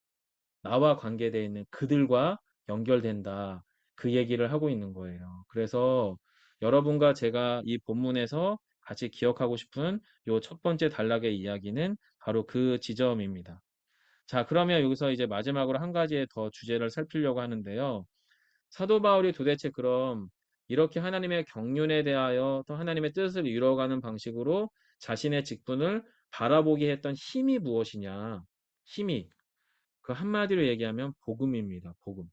나와 관계되어 있는 그들과 연결된다. 그 얘기를 하고 있는 거예요. 그래서 여러분과 제가 이 본문에서 같이 기억하고 싶은 요 첫 번째 단락의 이야기는 바로 그 지점입니다. 자, 그러면 여기서 이제 마지막으로 한 가지의 더 주제를 살피려고 하는데요. 사도 바울이 도대체 그럼 이렇게 하나님의 경륜에 대하여 또 하나님의 뜻을 이루어가는 방식으로 자신의 직분을 바라보게 했던 힘이 무엇이냐? 힘이 그 한마디로 얘기하면 복음입니다. 복음.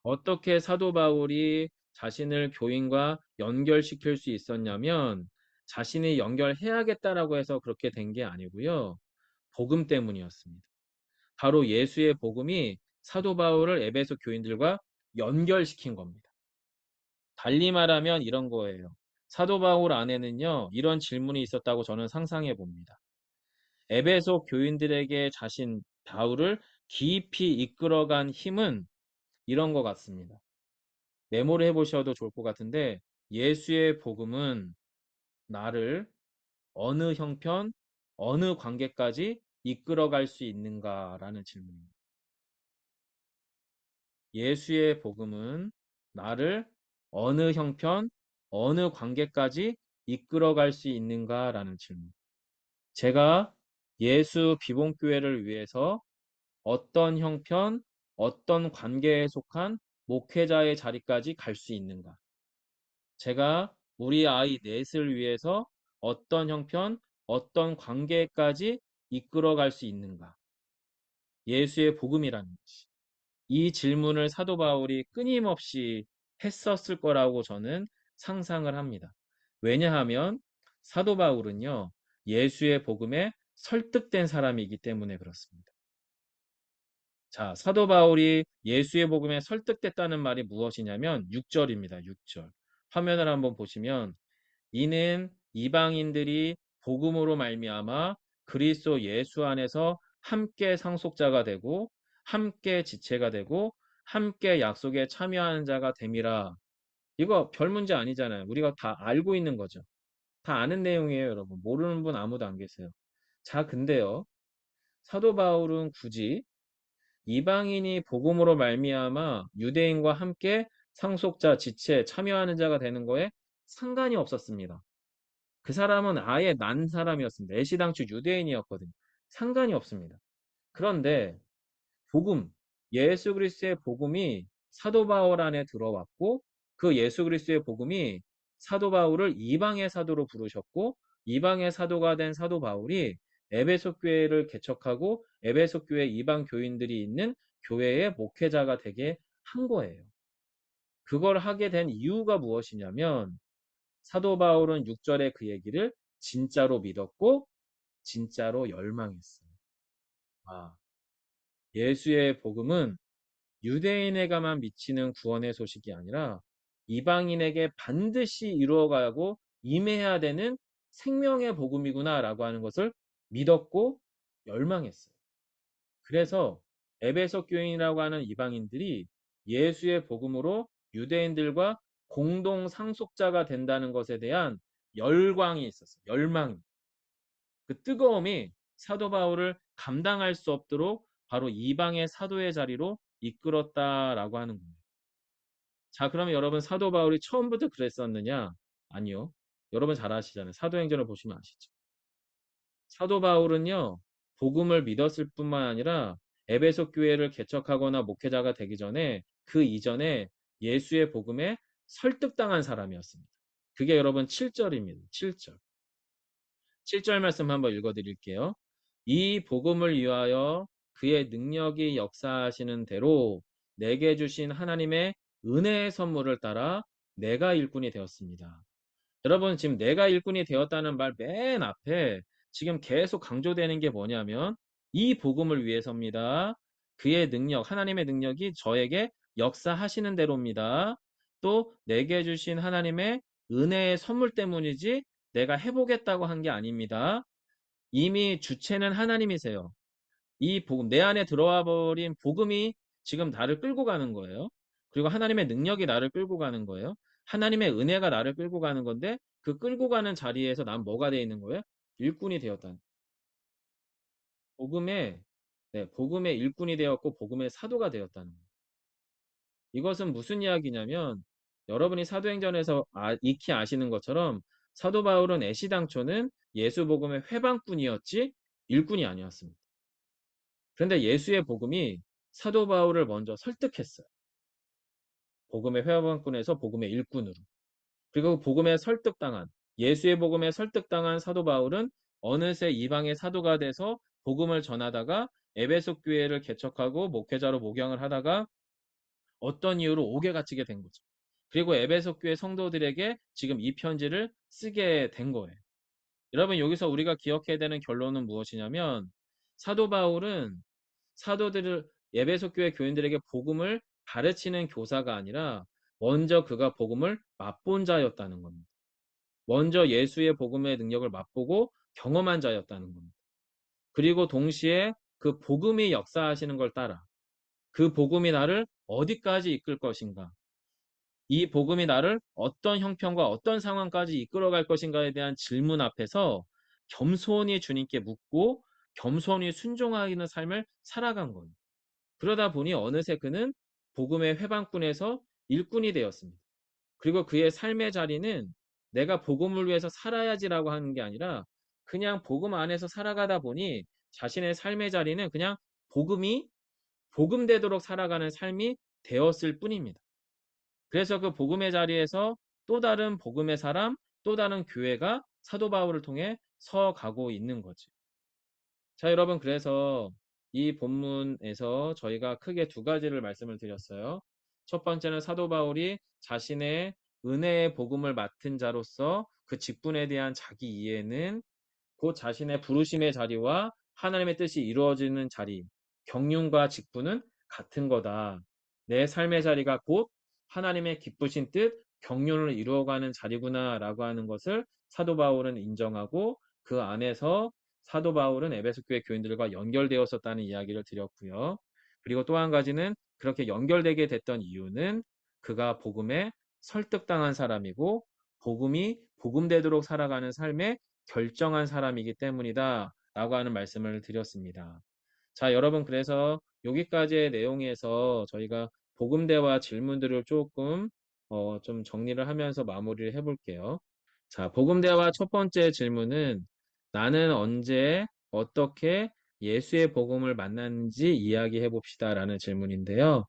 어떻게 사도 바울이 자신을 교인과 연결시킬 수 있었냐면 자신이 연결해야겠다라고 해서 그렇게 된 게 아니고요. 복음 때문이었습니다. 바로 예수의 복음이 사도 바울을 에베소 교인들과 연결시킨 겁니다. 달리 말하면 이런 거예요. 사도 바울 안에는요. 이런 질문이 있었다고 저는 상상해 봅니다. 에베소 교인들에게 자신 바울을 깊이 이끌어간 힘은 이런 것 같습니다. 메모를 해보셔도 좋을 것 같은데 예수의 복음은 나를 어느 형편, 어느 관계까지 이끌어갈 수 있는가라는 질문입니다. 예수의 복음은 나를 어느 형편, 어느 관계까지 이끌어갈 수 있는가라는 질문. 제가 예수 비본교회를 위해서 어떤 형편, 어떤 관계에 속한 목회자의 자리까지 갈 수 있는가? 제가 우리 아이 넷을 위해서 어떤 형편, 어떤 관계까지 이끌어갈 수 있는가? 예수의 복음이라는 것이. 이 질문을 사도 바울이 끊임없이 했었을 거라고 저는 상상을 합니다. 왜냐하면 사도 바울은요, 예수의 복음에 설득된 사람이기 때문에 그렇습니다. 자, 사도 바울이 예수의 복음에 설득됐다는 말이 무엇이냐면 6절입니다. 6절. 화면을 한번 보시면 이는 이방인들이 복음으로 말미암아 그리스도 예수 안에서 함께 상속자가 되고 함께 지체가 되고 함께 약속에 참여하는 자가 됨이라. 이거 별 문제 아니잖아요. 우리가 다 알고 있는 거죠. 다 아는 내용이에요, 여러분. 모르는 분 아무도 안 계세요. 자, 근데요. 사도 바울은 굳이 이방인이 복음으로 말미암아 유대인과 함께 상속자, 지체, 참여하는 자가 되는 거에 상관이 없었습니다. 그 사람은 아예 난 사람이었습니다. 애시당초 유대인이었거든요. 상관이 없습니다. 그런데 복음, 예수 그리스도의 복음이 사도 바울 안에 들어왔고 그 예수 그리스도의 복음이 사도 바울을 이방의 사도로 부르셨고 이방의 사도가 된 사도 바울이 에베소 교회를 개척하고 에베소 교회 이방 교인들이 있는 교회의 목회자가 되게 한 거예요. 그걸 하게 된 이유가 무엇이냐면 사도 바울은 6절에 그 얘기를 진짜로 믿었고 진짜로 열망했어요. 아, 예수의 복음은 유대인에게만 미치는 구원의 소식이 아니라 이방인에게 반드시 이루어가고 임해야 되는 생명의 복음이구나라고 하는 것을 믿었고 열망했어요. 그래서 에베소 교인이라고 하는 이방인들이 예수의 복음으로 유대인들과 공동 상속자가 된다는 것에 대한 열광이 있었어요. 열망이. 그 뜨거움이 사도 바울을 감당할 수 없도록 바로 이방의 사도의 자리로 이끌었다라고 하는 거예요. 자, 그러면 여러분 사도 바울이 처음부터 그랬었느냐? 아니요. 여러분 잘 아시잖아요. 사도행전을 보시면 아시죠. 사도 바울은요, 복음을 믿었을 뿐만 아니라 에베소 교회를 개척하거나 목회자가 되기 전에 그 이전에 예수의 복음에 설득당한 사람이었습니다. 그게 여러분 7절입니다. 7절. 7절 말씀 한번 읽어드릴게요. 이 복음을 위하여 그의 능력이 역사하시는 대로 내게 주신 하나님의 은혜의 선물을 따라 내가 일꾼이 되었습니다. 여러분 지금 내가 일꾼이 되었다는 말 맨 앞에 지금 계속 강조되는 게 뭐냐면 이 복음을 위해서입니다. 그의 능력, 하나님의 능력이 저에게 역사하시는 대로입니다. 또 내게 주신 하나님의 은혜의 선물 때문이지 내가 해보겠다고 한 게 아닙니다. 이미 주체는 하나님이세요. 이 복음, 내 안에 들어와 버린 복음이 지금 나를 끌고 가는 거예요. 그리고 하나님의 능력이 나를 끌고 가는 거예요. 하나님의 은혜가 나를 끌고 가는 건데 그 끌고 가는 자리에서 난 뭐가 되어 있는 거예요? 일꾼이 되었다는. 복음의, 복음의 일꾼이 되었고 복음의 사도가 되었다는 거예요. 이것은 무슨 이야기냐면 여러분이 사도행전에서 익히 아시는 것처럼 사도 바울은 애시당초는 예수 복음의 회방꾼이었지 일꾼이 아니었습니다. 그런데 예수의 복음이 사도 바울을 먼저 설득했어요. 복음의 회방꾼에서 복음의 일꾼으로. 그리고 복음에 설득당한 예수의 복음에 설득당한 사도 바울은 어느새 이방의 사도가 돼서 복음을 전하다가 에베소 교회를 개척하고 목회자로 목양을 하다가 어떤 이유로 옥에 갇히게 된 거죠. 그리고 에베소 교회 성도들에게 지금 이 편지를 쓰게 된 거예요. 여러분 여기서 우리가 기억해야 되는 결론은 무엇이냐면 사도 바울은 사도들을 에베소 교회 교인들에게 복음을 가르치는 교사가 아니라 먼저 그가 복음을 맛본 자였다는 겁니다. 먼저 예수의 복음의 능력을 맛보고 경험한 자였다는 겁니다. 그리고 동시에 그 복음이 역사하시는 걸 따라 그 복음이 나를 어디까지 이끌 것인가, 이 복음이 나를 어떤 형편과 어떤 상황까지 이끌어갈 것인가에 대한 질문 앞에서 겸손히 주님께 묻고 겸손히 순종하는 삶을 살아간 거예요. 그러다 보니 어느새 그는 복음의 회방꾼에서 일꾼이 되었습니다. 그리고 그의 삶의 자리는 내가 복음을 위해서 살아야지라고 하는 게 아니라 그냥 복음 안에서 살아가다 보니 자신의 삶의 자리는 그냥 복음이 복음되도록 살아가는 삶이 되었을 뿐입니다. 그래서 그 복음의 자리에서 또 다른 복음의 사람, 또 다른 교회가 사도 바울을 통해 서가고 있는 거죠. 자, 여러분, 그래서 이 본문에서 저희가 크게 두 가지를 말씀을 드렸어요. 첫 번째는 사도 바울이 자신의 은혜의 복음을 맡은 자로서 그 직분에 대한 자기 이해는 곧 자신의 부르심의 자리와 하나님의 뜻이 이루어지는 자리, 경륜과 직분은 같은 거다. 내 삶의 자리가 곧 하나님의 기쁘신 뜻, 경륜을 이루어가는 자리구나라고 하는 것을 사도 바울은 인정하고 그 안에서 사도 바울은 에베소 교회 교인들과 연결되었었다는 이야기를 드렸고요. 그리고 또 한 가지는 그렇게 연결되게 됐던 이유는 그가 복음에 설득당한 사람이고 복음이 복음되도록 살아가는 삶에 결정한 사람이기 때문이다 라고 하는 말씀을 드렸습니다. 자, 여러분, 그래서 여기까지의 내용에서 저희가 복음대화 질문들을 조금 좀 정리를 하면서 마무리를 해볼게요. 자, 복음대화 첫 번째 질문은 나는 언제 어떻게 예수의 복음을 만났는지 이야기해 봅시다 라는 질문인데요.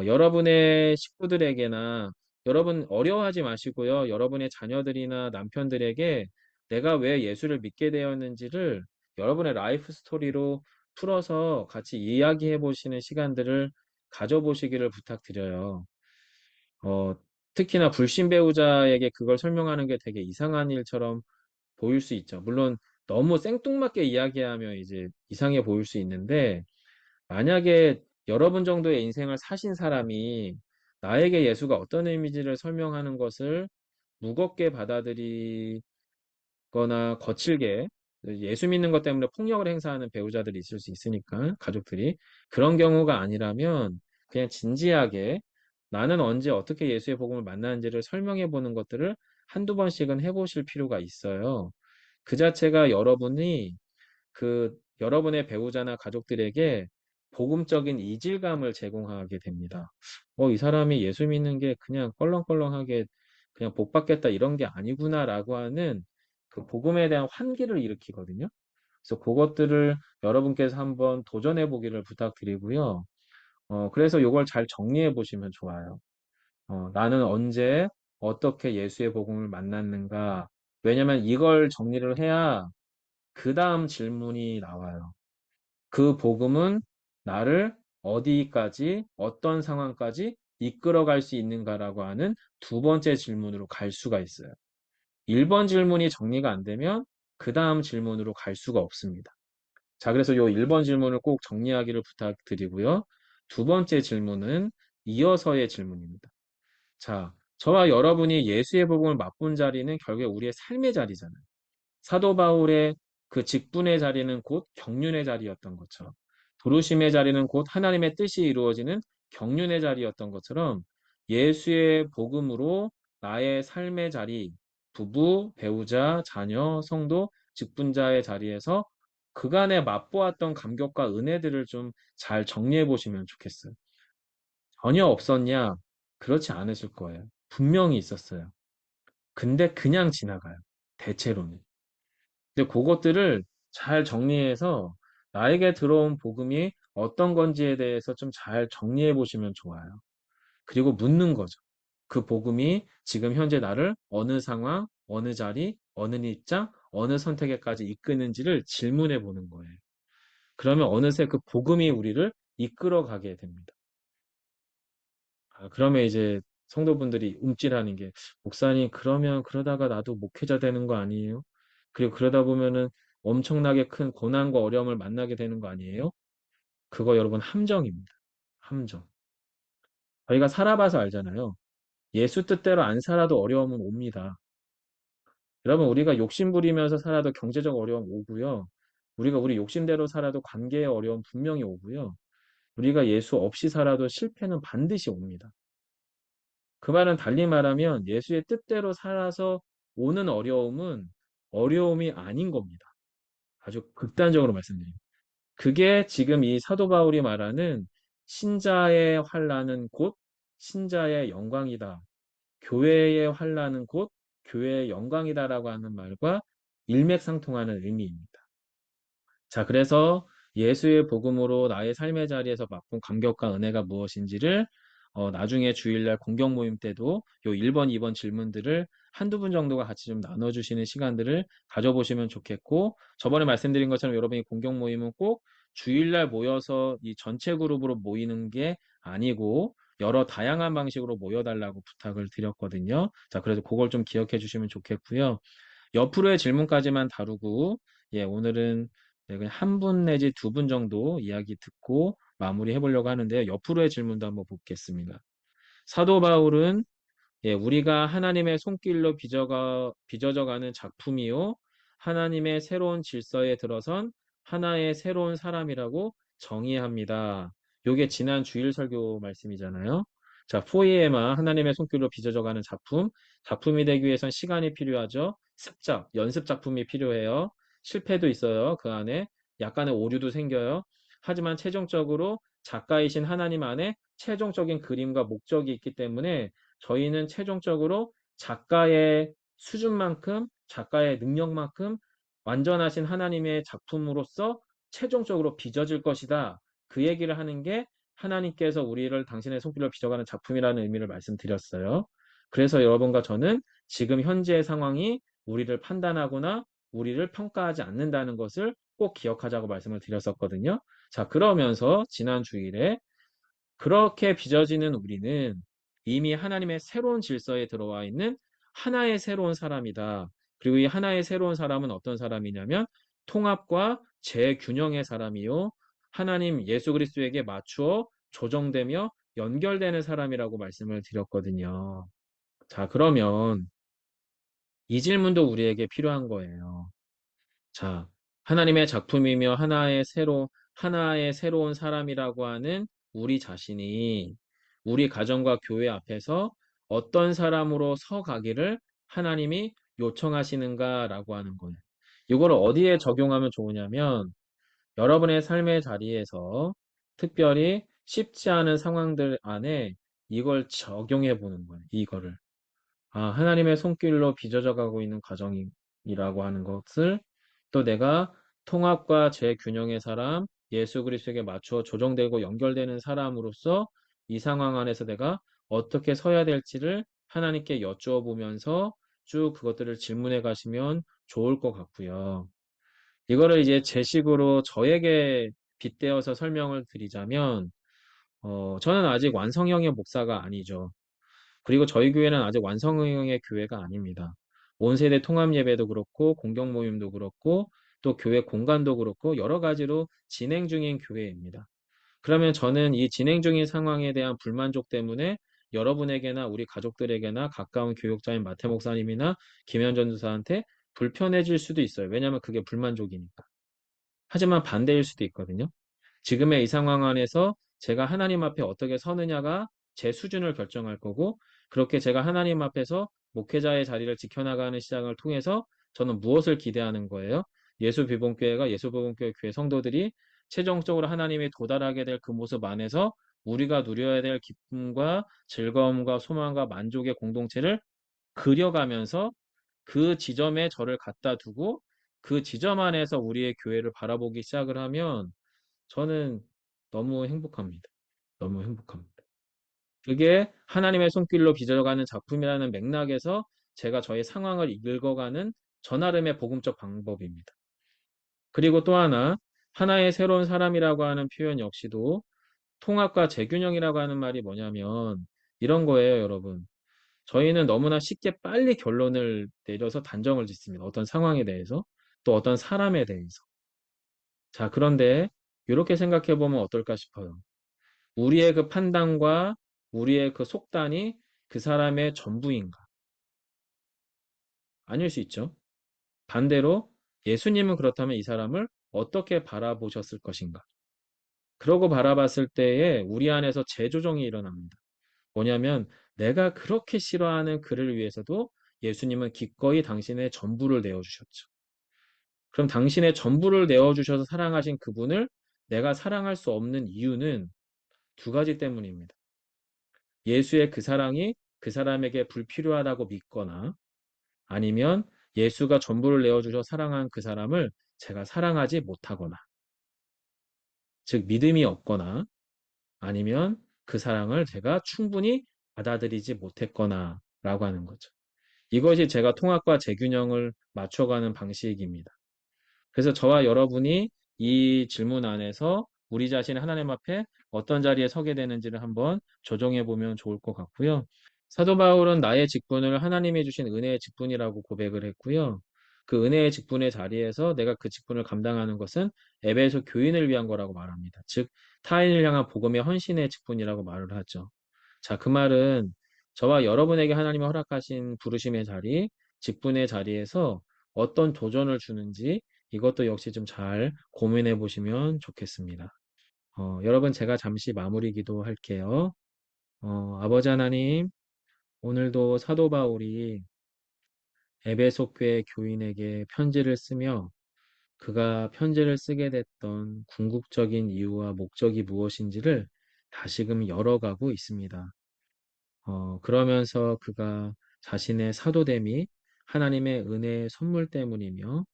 여러분의 식구들에게나 여러분 어려워하지 마시고요. 여러분의 자녀들이나 남편들에게 내가 왜 예수를 믿게 되었는지를 여러분의 라이프 스토리로 풀어서 같이 이야기해 보시는 시간들을 가져보시기를 부탁드려요. 어, 특히나 불신 배우자에게 그걸 설명하는 게 되게 이상한 일처럼 보일 수 있죠. 물론 너무 생뚱맞게 이야기하면 이제 이상해 보일 수 있는데, 만약에 여러분 정도의 인생을 사신 사람이 나에게 예수가 어떤 의미인지를 설명하는 것을 무겁게 받아들이거나 거칠게, 예수 믿는 것 때문에 폭력을 행사하는 배우자들이 있을 수 있으니까, 가족들이. 그런 경우가 아니라면 그냥 진지하게 나는 언제 어떻게 예수의 복음을 만나는지를 설명해 보는 것들을 한두 번씩은 해보실 필요가 있어요. 그 자체가 여러분의 배우자나 가족들에게 복음적인 이질감을 제공하게 됩니다. 이 사람이 예수 믿는 게 그냥 껄렁껄렁하게 그냥 복 받겠다 이런 게 아니구나라고 하는 그 복음에 대한 환기를 일으키거든요. 그래서 그것들을 여러분께서 한번 도전해 보기를 부탁드리고요. 그래서 이걸 잘 정리해 보시면 좋아요. 나는 언제 어떻게 예수의 복음을 만났는가? 왜냐면 이걸 정리를 해야 그 다음 질문이 나와요. 그 복음은 나를 어디까지, 어떤 상황까지 이끌어갈 수 있는가라고 하는 두 번째 질문으로 갈 수가 있어요. 1번 질문이 정리가 안 되면 그 다음 질문으로 갈 수가 없습니다. 자, 그래서 이 1번 질문을 꼭 정리하기를 부탁드리고요. 두 번째 질문은 이어서의 질문입니다. 자, 저와 여러분이 예수의 복음을 맛본 자리는 결국에 우리의 삶의 자리잖아요. 사도 바울의 그 직분의 자리는 곧 경륜의 자리였던 것처럼, 부르심의 자리는 곧 하나님의 뜻이 이루어지는 경륜의 자리였던 것처럼, 예수의 복음으로 나의 삶의 자리, 부부, 배우자, 자녀, 성도, 직분자의 자리에서 그간에 맛보았던 감격과 은혜들을 좀 잘 정리해 보시면 좋겠어요. 전혀 없었냐? 그렇지 않으실 거예요. 분명히 있었어요. 근데 그냥 지나가요. 대체로는. 이제 그것들을 잘 정리해서 나에게 들어온 복음이 어떤 건지에 대해서 좀 잘 정리해 보시면 좋아요. 그리고 묻는 거죠. 그 복음이 지금 현재 나를 어느 상황, 어느 자리, 어느 입장, 어느 선택에까지 이끄는지를 질문해 보는 거예요. 그러면 어느새 그 복음이 우리를 이끌어 가게 됩니다. 그러면 이제 성도분들이 움찔하는 게, 목사님, 그러면 그러다가 나도 목회자 되는 거 아니에요? 그리고 그러다 보면은 엄청나게 큰 고난과 어려움을 만나게 되는 거 아니에요? 그거 여러분 함정입니다. 함정. 저희가 살아봐서 알잖아요. 예수 뜻대로 안 살아도 어려움은 옵니다. 여러분, 우리가 욕심 부리면서 살아도 경제적 어려움 오고요. 우리가 우리 욕심대로 살아도 관계의 어려움 분명히 오고요. 우리가 예수 없이 살아도 실패는 반드시 옵니다. 그 말은 달리 말하면 예수의 뜻대로 살아서 오는 어려움은 어려움이 아닌 겁니다. 아주 극단적으로 말씀드립니다. 그게 지금 이 사도 바울이 말하는 신자의 환난은 곧 신자의 영광이다. 교회의 환난은 곧 교회의 영광이다라고 하는 말과 일맥상통하는 의미입니다. 자, 그래서 예수의 복음으로 나의 삶의 자리에서 맛본 감격과 은혜가 무엇인지를 나중에 주일날 공경 모임 때도 요 1번, 2번 질문들을 한두 분 정도가 같이 좀 나눠주시는 시간들을 가져보시면 좋겠고, 저번에 말씀드린 것처럼 여러분이 공경 모임은 꼭 주일날 모여서 이 전체 그룹으로 모이는 게 아니고 여러 다양한 방식으로 모여달라고 부탁을 드렸거든요. 자, 그래서 그걸 좀 기억해 주시면 좋겠고요. 옆으로의 질문까지만 다루고, 오늘은 그냥 한 분 내지 두 분 정도 이야기 듣고 마무리해 보려고 하는데요. 옆으로의 질문도 한번 보겠습니다. 사도 바울은 우리가 하나님의 손길로 빚어져가는 작품이요. 하나님의 새로운 질서에 들어선 하나의 새로운 사람이라고 정의합니다. 요게 지난 주일 설교 말씀이잖아요. 자, 포이에마, 하나님의 손길로 빚어져가는 작품. 작품이 되기 위해선 시간이 필요하죠. 습작, 연습 작품이 필요해요. 실패도 있어요. 그 안에 약간의 오류도 생겨요. 하지만 최종적으로 작가이신 하나님 안에 최종적인 그림과 목적이 있기 때문에 저희는 최종적으로 작가의 수준만큼, 작가의 능력만큼 완전하신 하나님의 작품으로서 최종적으로 빚어질 것이다. 그 얘기를 하는 게 하나님께서 우리를 당신의 손길로 빚어가는 작품이라는 의미를 말씀드렸어요. 그래서 여러분과 저는 지금 현재의 상황이 우리를 판단하거나 우리를 평가하지 않는다는 것을 꼭 기억하자고 말씀을 드렸었거든요. 자, 그러면서 지난 주일에 그렇게 빚어지는 우리는 이미 하나님의 새로운 질서에 들어와 있는 하나의 새로운 사람이다. 그리고 이 하나의 새로운 사람은 어떤 사람이냐면 통합과 재균형의 사람이요. 하나님 예수 그리스도에게 맞추어 조정되며 연결되는 사람이라고 말씀을 드렸거든요. 자, 그러면 이 질문도 우리에게 필요한 거예요. 자, 하나님의 작품이며 하나의 새로운 사람이라고 하는 우리 자신이 우리 가정과 교회 앞에서 어떤 사람으로 서 가기를 하나님이 요청하시는가라고 하는 거예요. 이걸 어디에 적용하면 좋으냐면 여러분의 삶의 자리에서 특별히 쉽지 않은 상황들 안에 이걸 적용해 보는 거예요. 이거를. 하나님의 손길로 빚어져 가고 있는 과정이라고 하는 것을 또 내가 통합과 재균형의 사람, 예수 그리스도에게 맞추어 조정되고 연결되는 사람으로서 이 상황 안에서 내가 어떻게 서야 될지를 하나님께 여쭈어 보면서 쭉 그것들을 질문해 가시면 좋을 것 같고요. 이거를 이제 제 식으로 저에게 빗대어서 설명을 드리자면, 저는 아직 완성형의 목사가 아니죠. 그리고 저희 교회는 아직 완성형의 교회가 아닙니다. 온 세대 통합 예배도 그렇고 공경 모임도 그렇고 또 교회 공간도 그렇고 여러 가지로 진행 중인 교회입니다. 그러면 저는 이 진행 중인 상황에 대한 불만족 때문에 여러분에게나 우리 가족들에게나 가까운 교육자인 마태 목사님이나 김현전 주사한테 불편해질 수도 있어요. 왜냐하면 그게 불만족이니까. 하지만 반대일 수도 있거든요. 지금의 이 상황 안에서 제가 하나님 앞에 어떻게 서느냐가 제 수준을 결정할 거고, 그렇게 제가 하나님 앞에서 목회자의 자리를 지켜나가는 시장을 통해서 저는 무엇을 기대하는 거예요? 예수비봉교회가 예수비봉교회 교회 성도들이 최종적으로 하나님이 도달하게 될 그 모습 안에서 우리가 누려야 될 기쁨과 즐거움과 소망과 만족의 공동체를 그려가면서 그 지점에 저를 갖다 두고 그 지점 안에서 우리의 교회를 바라보기 시작을 하면 저는 너무 행복합니다. 너무 행복합니다. 그게 하나님의 손길로 빚어가는 작품이라는 맥락에서 제가 저의 상황을 읽어가는 저 나름의 복음적 방법입니다. 그리고 또 하나의 새로운 사람이라고 하는 표현 역시도 통합과 재균형이라고 하는 말이 뭐냐면 이런 거예요, 여러분. 저희는 너무나 쉽게 빨리 결론을 내려서 단정을 짓습니다. 어떤 상황에 대해서, 또 어떤 사람에 대해서. 자, 그런데 이렇게 생각해 보면 어떨까 싶어요. 우리의 그 판단과 우리의 그 속단이 그 사람의 전부인가? 아닐 수 있죠. 반대로 예수님은 그렇다면 이 사람을 어떻게 바라보셨을 것인가? 그러고 바라봤을 때에 우리 안에서 재조정이 일어납니다. 뭐냐면 내가 그렇게 싫어하는 그를 위해서도 예수님은 기꺼이 당신의 전부를 내어주셨죠. 그럼 당신의 전부를 내어주셔서 사랑하신 그분을 내가 사랑할 수 없는 이유는 두 가지 때문입니다. 예수의 그 사랑이 그 사람에게 불필요하다고 믿거나 아니면 예수가 전부를 내어주셔 사랑한 그 사람을 제가 사랑하지 못하거나 즉 믿음이 없거나 아니면 그 사랑을 제가 충분히 받아들이지 못했거나 라고 하는 거죠. 이것이 제가 통합과 재균형을 맞춰가는 방식입니다. 그래서 저와 여러분이 이 질문 안에서 우리 자신이 하나님 앞에 어떤 자리에 서게 되는지를 한번 조정해 보면 좋을 것 같고요. 사도 바울은 나의 직분을 하나님이 주신 은혜의 직분이라고 고백을 했고요. 그 은혜의 직분의 자리에서 내가 그 직분을 감당하는 것은 에베소 교인을 위한 거라고 말합니다. 즉 타인을 향한 복음의 헌신의 직분이라고 말을 하죠. 자, 그 말은 저와 여러분에게 하나님이 허락하신 부르심의 자리, 직분의 자리에서 어떤 도전을 주는지 이것도 역시 좀 잘 고민해 보시면 좋겠습니다. 여러분 제가 잠시 마무리 기도할게요. 아버지 하나님, 오늘도 사도 바울이 에베소 교회 교인에게 편지를 쓰며 그가 편지를 쓰게 됐던 궁극적인 이유와 목적이 무엇인지를 다시금 열어가고 있습니다. 그러면서 그가 자신의 사도됨이 하나님의 은혜의 선물 때문이며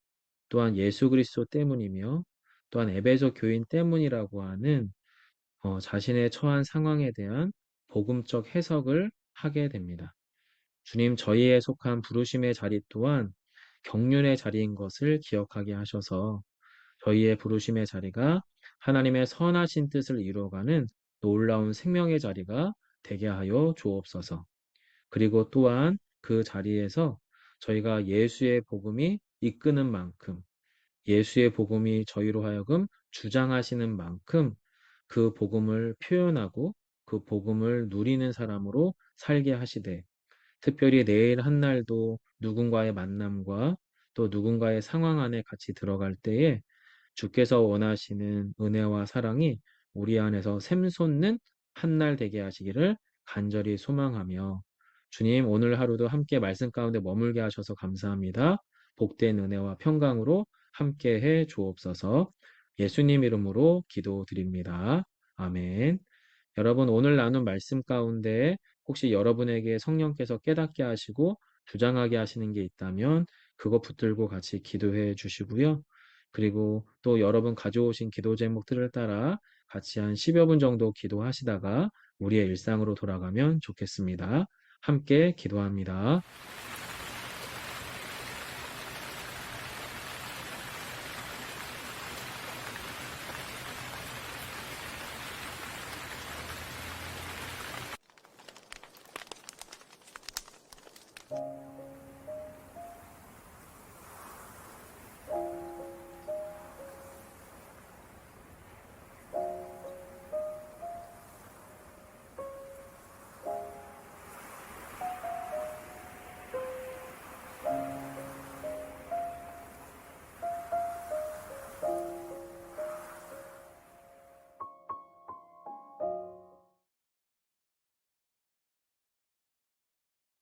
또한 예수 그리스도 때문이며 또한 에베소 교인 때문이라고 하는 자신의 처한 상황에 대한 복음적 해석을 하게 됩니다. 주님, 저희에 속한 부르심의 자리 또한 경륜의 자리인 것을 기억하게 하셔서 저희의 부르심의 자리가 하나님의 선하신 뜻을 이루어가는 놀라운 생명의 자리가 되게 하여 주옵소서. 그리고 또한 그 자리에서 저희가 예수의 복음이 이끄는 만큼, 예수의 복음이 저희로 하여금 주장하시는 만큼 그 복음을 표현하고 그 복음을 누리는 사람으로 살게 하시되, 특별히 내일 한 날도 누군가의 만남과 또 누군가의 상황 안에 같이 들어갈 때에 주께서 원하시는 은혜와 사랑이 우리 안에서 샘솟는 한 날 되게 하시기를 간절히 소망하며, 주님, 오늘 하루도 함께 말씀 가운데 머물게 하셔서 감사합니다. 복된 은혜와 평강으로 함께 해 주옵소서. 예수님 이름으로 기도드립니다. 아멘. 여러분, 오늘 나눈 말씀 가운데 혹시 여러분에게 성령께서 깨닫게 하시고 주장하게 하시는 게 있다면 그거 붙들고 같이 기도해 주시고요. 그리고 또 여러분 가져오신 기도 제목들을 따라 같이 한 10여 분 정도 기도하시다가 우리의 일상으로 돌아가면 좋겠습니다. 함께 기도합니다.